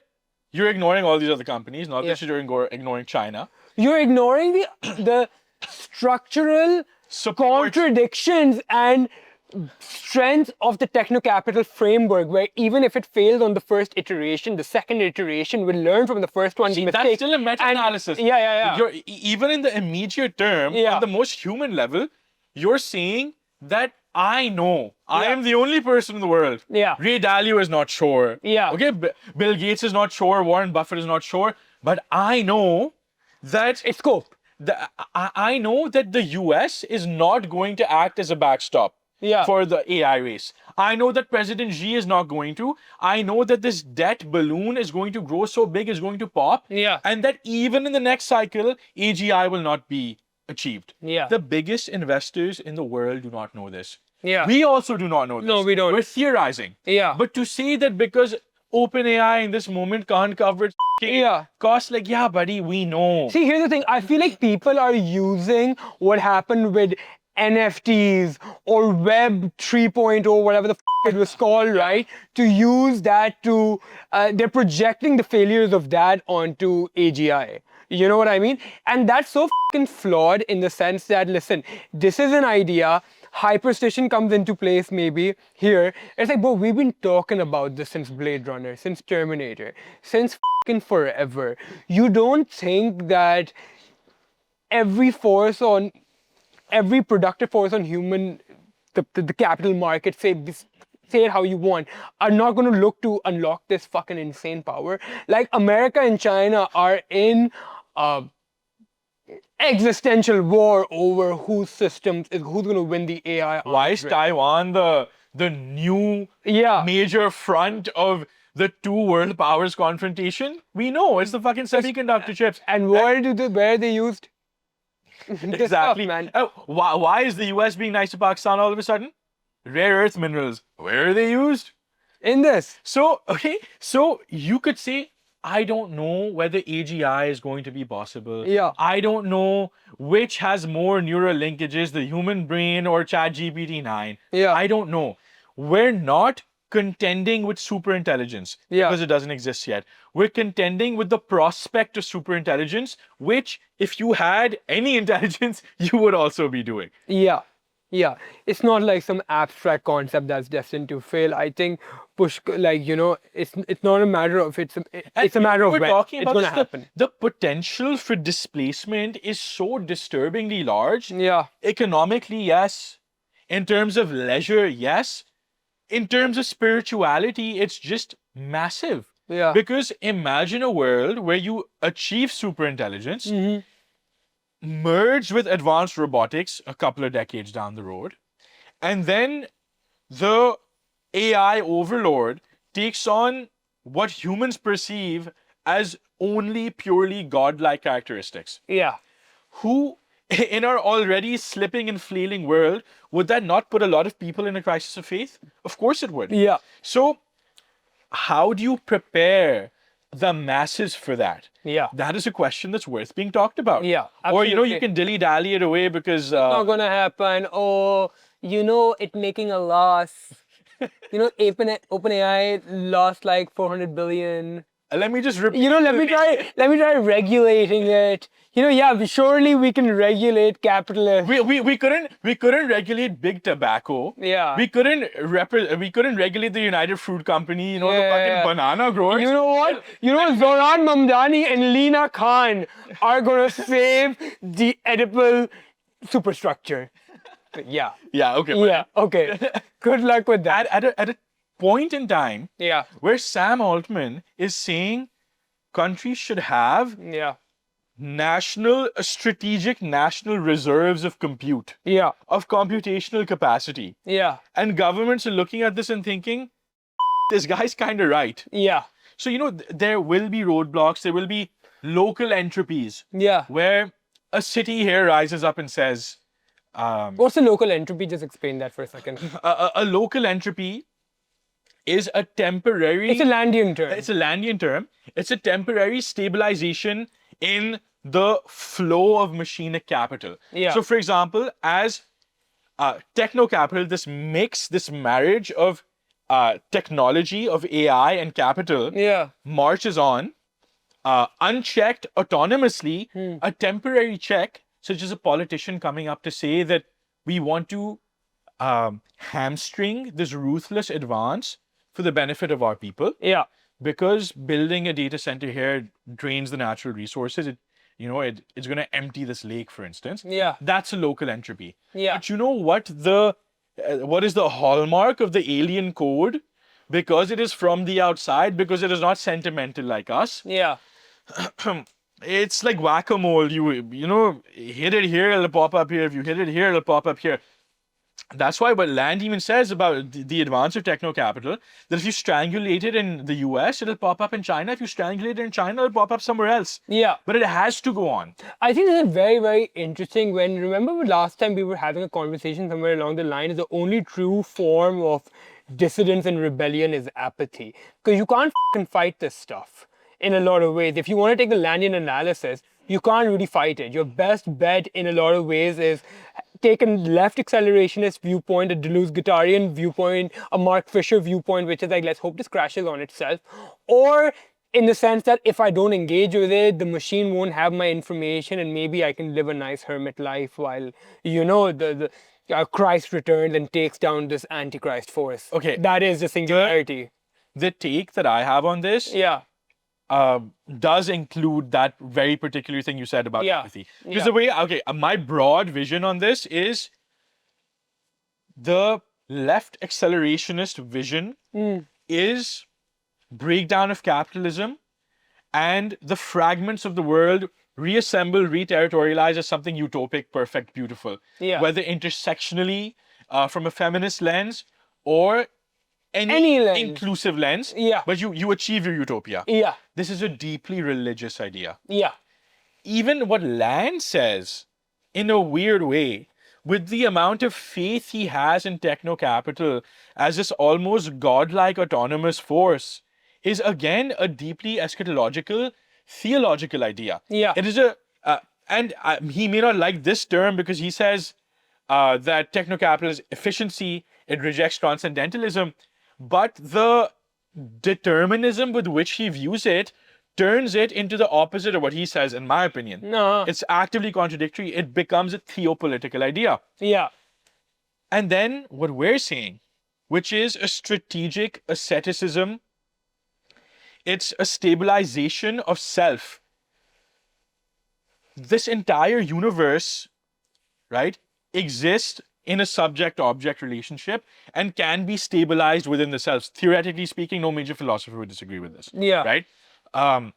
you're ignoring all these other companies, not that you're ignoring China. You're ignoring the structural Support. contradictions and strengths of the techno-capital framework, where even if it fails on the first iteration, the second iteration will learn from the first one's See, mistakes. that's still a meta-analysis. Yeah. You're, even in the immediate term, Yeah. on the most human level, you're saying that I know. I am the only person in the world. Yeah. Ray Dalio is not sure. Yeah. Okay, Bill Gates is not sure. Warren Buffett is not sure. But I know that It's scope. I know that the US is not going to act as a backstop for the AI race. I know that President Xi is not going to. I know that this debt balloon is going to grow so big, it's going to pop. Yeah. And that even in the next cycle, AGI will not be achieved. Yeah. The biggest investors in the world do not know this. Yeah. We also do not know this. No, we don't. We're theorizing. Yeah. But to say that because OpenAI in this moment can't cover its cost, like, yeah, buddy, we know. See, here's the thing. I feel like people are using what happened with NFTs or Web 3.0, whatever the it was called, right? To use that to, they're projecting the failures of that onto AGI. You know what I mean? And that's so fucking flawed in the sense that, listen, this is an idea. Hyperstition comes into place maybe here. It's like, bro, we've been talking about this since Blade Runner, since Terminator, since fucking forever. You don't think that every productive force on human, the capital market, say it how you want, are not going to look to unlock this fucking insane power. Like America and China are in existential war over who's going to win the AI. Why is Taiwan the new major front of the two world powers confrontation? We know it's the fucking semiconductor chips. And where are they used? Exactly, man. Why is the US being nice to Pakistan all of a sudden? Rare earth minerals. Where are they used? In this. So you could say, I don't know whether AGI is going to be possible. Yeah. I don't know which has more neural linkages, the human brain or ChatGPT 9. Yeah. I don't know. We're not contending with superintelligence because it doesn't exist yet. We're contending with the prospect of superintelligence, which if you had any intelligence, you would also be doing. Yeah. It's not like some abstract concept that's destined to fail. I think it's not a matter of it's a matter of when it's going to happen. The potential for displacement is so disturbingly large. Yeah. Economically, yes. In terms of leisure, yes. In terms of spirituality, it's just massive. Yeah. Because imagine a world where you achieve superintelligence, merge with advanced robotics a couple of decades down the road, and then the AI overlord takes on what humans perceive as only purely godlike characteristics. Yeah. Who, in our already slipping and flailing world, would that not put a lot of people in a crisis of faith? Of course it would. Yeah. So, how do you prepare the masses for that? Yeah. That is a question that's worth being talked about. Yeah. Or, Absolutely. you can dilly-dally it away because... not gonna happen. Oh, it making a loss. OpenAI lost like 400 billion. let me just repeat. Let me try regulating it. Surely we can regulate capitalism. We couldn't regulate big tobacco. Yeah. We couldn't regulate the United Fruit Company, the fucking banana growers. You know what? Zoran Mamdani and Lena Khan are gonna save the Oedipal superstructure. Yeah. Yeah, okay. Yeah, okay. Good luck with that. At a point in time Yeah. where Sam Altman is saying countries should have Yeah. strategic national reserves of compute, Yeah. of computational capacity. Yeah. And governments are looking at this and thinking, this guy's kind of right. Yeah. So, there will be roadblocks, there will be local entropies Yeah. where a city here rises up and says, What's the local entropy? Just explain that for a second. a local entropy is a temporary. It's a Landian term. It's a Landian term. It's a temporary stabilization in the flow of machinic capital. Yeah. So, for example, as techno capital, this mix, this marriage of technology, of AI and capital, Yeah. marches on, unchecked, autonomously, a temporary check, such as a politician coming up to say that we want to hamstring this ruthless advance for the benefit of our people. Yeah. Because building a data center here drains the natural resources. It's going to empty this lake, for instance. Yeah. That's a local entropy. Yeah. But you know what is the hallmark of the alien code? Because it is from the outside, because it is not sentimental like us. Yeah. It's like whack-a-mole. You hit it here, it'll pop up here. If you hit it here, it'll pop up here. That's why what Land even says about the advance of techno capital, that if you strangulate it in the US, it'll pop up in China. If you strangulate it in China, it'll pop up somewhere else. Yeah. But it has to go on. I think this is very, very interesting. Remember last time we were having a conversation somewhere along the line, is the only true form of dissidence and rebellion is apathy. Because you can't fight this stuff in a lot of ways. If you want to take the Landian analysis, you can't really fight it. Your best bet in a lot of ways is take a left accelerationist viewpoint, a Deleuze-Guattarian viewpoint, a Mark Fisher viewpoint, which is like, let's hope this crashes on itself. Or in the sense that if I don't engage with it, the machine won't have my information and maybe I can live a nice hermit life while, the Christ returns and takes down this antichrist force. Okay. That is the singularity. The take that I have on this Yeah. does include that very particular thing you said about empathy. Because my broad vision on this is the left accelerationist vision is breakdown of capitalism and the fragments of the world reassemble, re-territorialize as something utopic, perfect, beautiful. Yeah. Whether intersectionally, from a feminist lens, or Any lens. inclusive lens. Yeah. But you achieve your utopia. Yeah. This is a deeply religious idea. Yeah. Even what Land says, in a weird way, with the amount of faith he has in techno capital as this almost godlike autonomous force, is again a deeply eschatological, theological idea. Yeah. It is he may not like this term because he says that techno capital is efficiency, it rejects transcendentalism, but the determinism with which he views it turns it into the opposite of what he says, in my opinion. No. It's actively contradictory. It becomes a theopolitical idea. Yeah. And then what we're saying, which is a strategic asceticism, it's a stabilization of self. This entire universe, right, exists in a subject-object relationship and can be stabilized within the self. Theoretically speaking, no major philosopher would disagree with this. Yeah. Right? And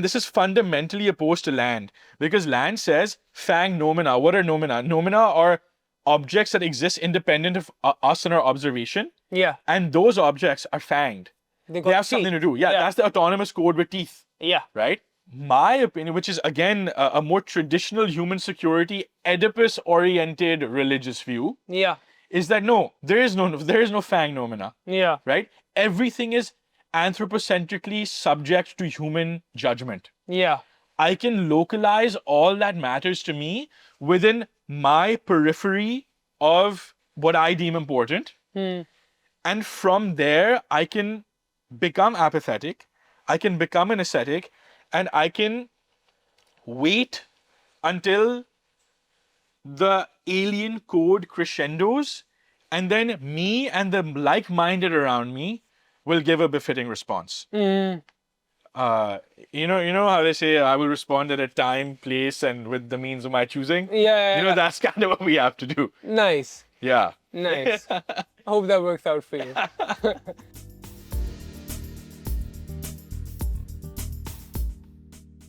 this is fundamentally opposed to Land, because Land says fang nomina. What are nomina? Nomina are objects that exist independent of us and our observation. Yeah. And those objects are fanged. They have something to do. Yeah, that's the autonomous code with teeth. Yeah. Right? My opinion, which is again a more traditional human security, Oedipus-oriented religious view, Yeah. is that no, there is no fang nomina. Yeah. Right? Everything is anthropocentrically subject to human judgment. Yeah. I can localize all that matters to me within my periphery of what I deem important. And from there, I can become apathetic, I can become an ascetic, and I can wait until the alien code crescendos, and then me and the like-minded around me will give a befitting response. You know how they say, I will respond at a time, place, and with the means of my choosing? Yeah. That's kind of what we have to do. Nice. Yeah. Nice. I hope that works out for you.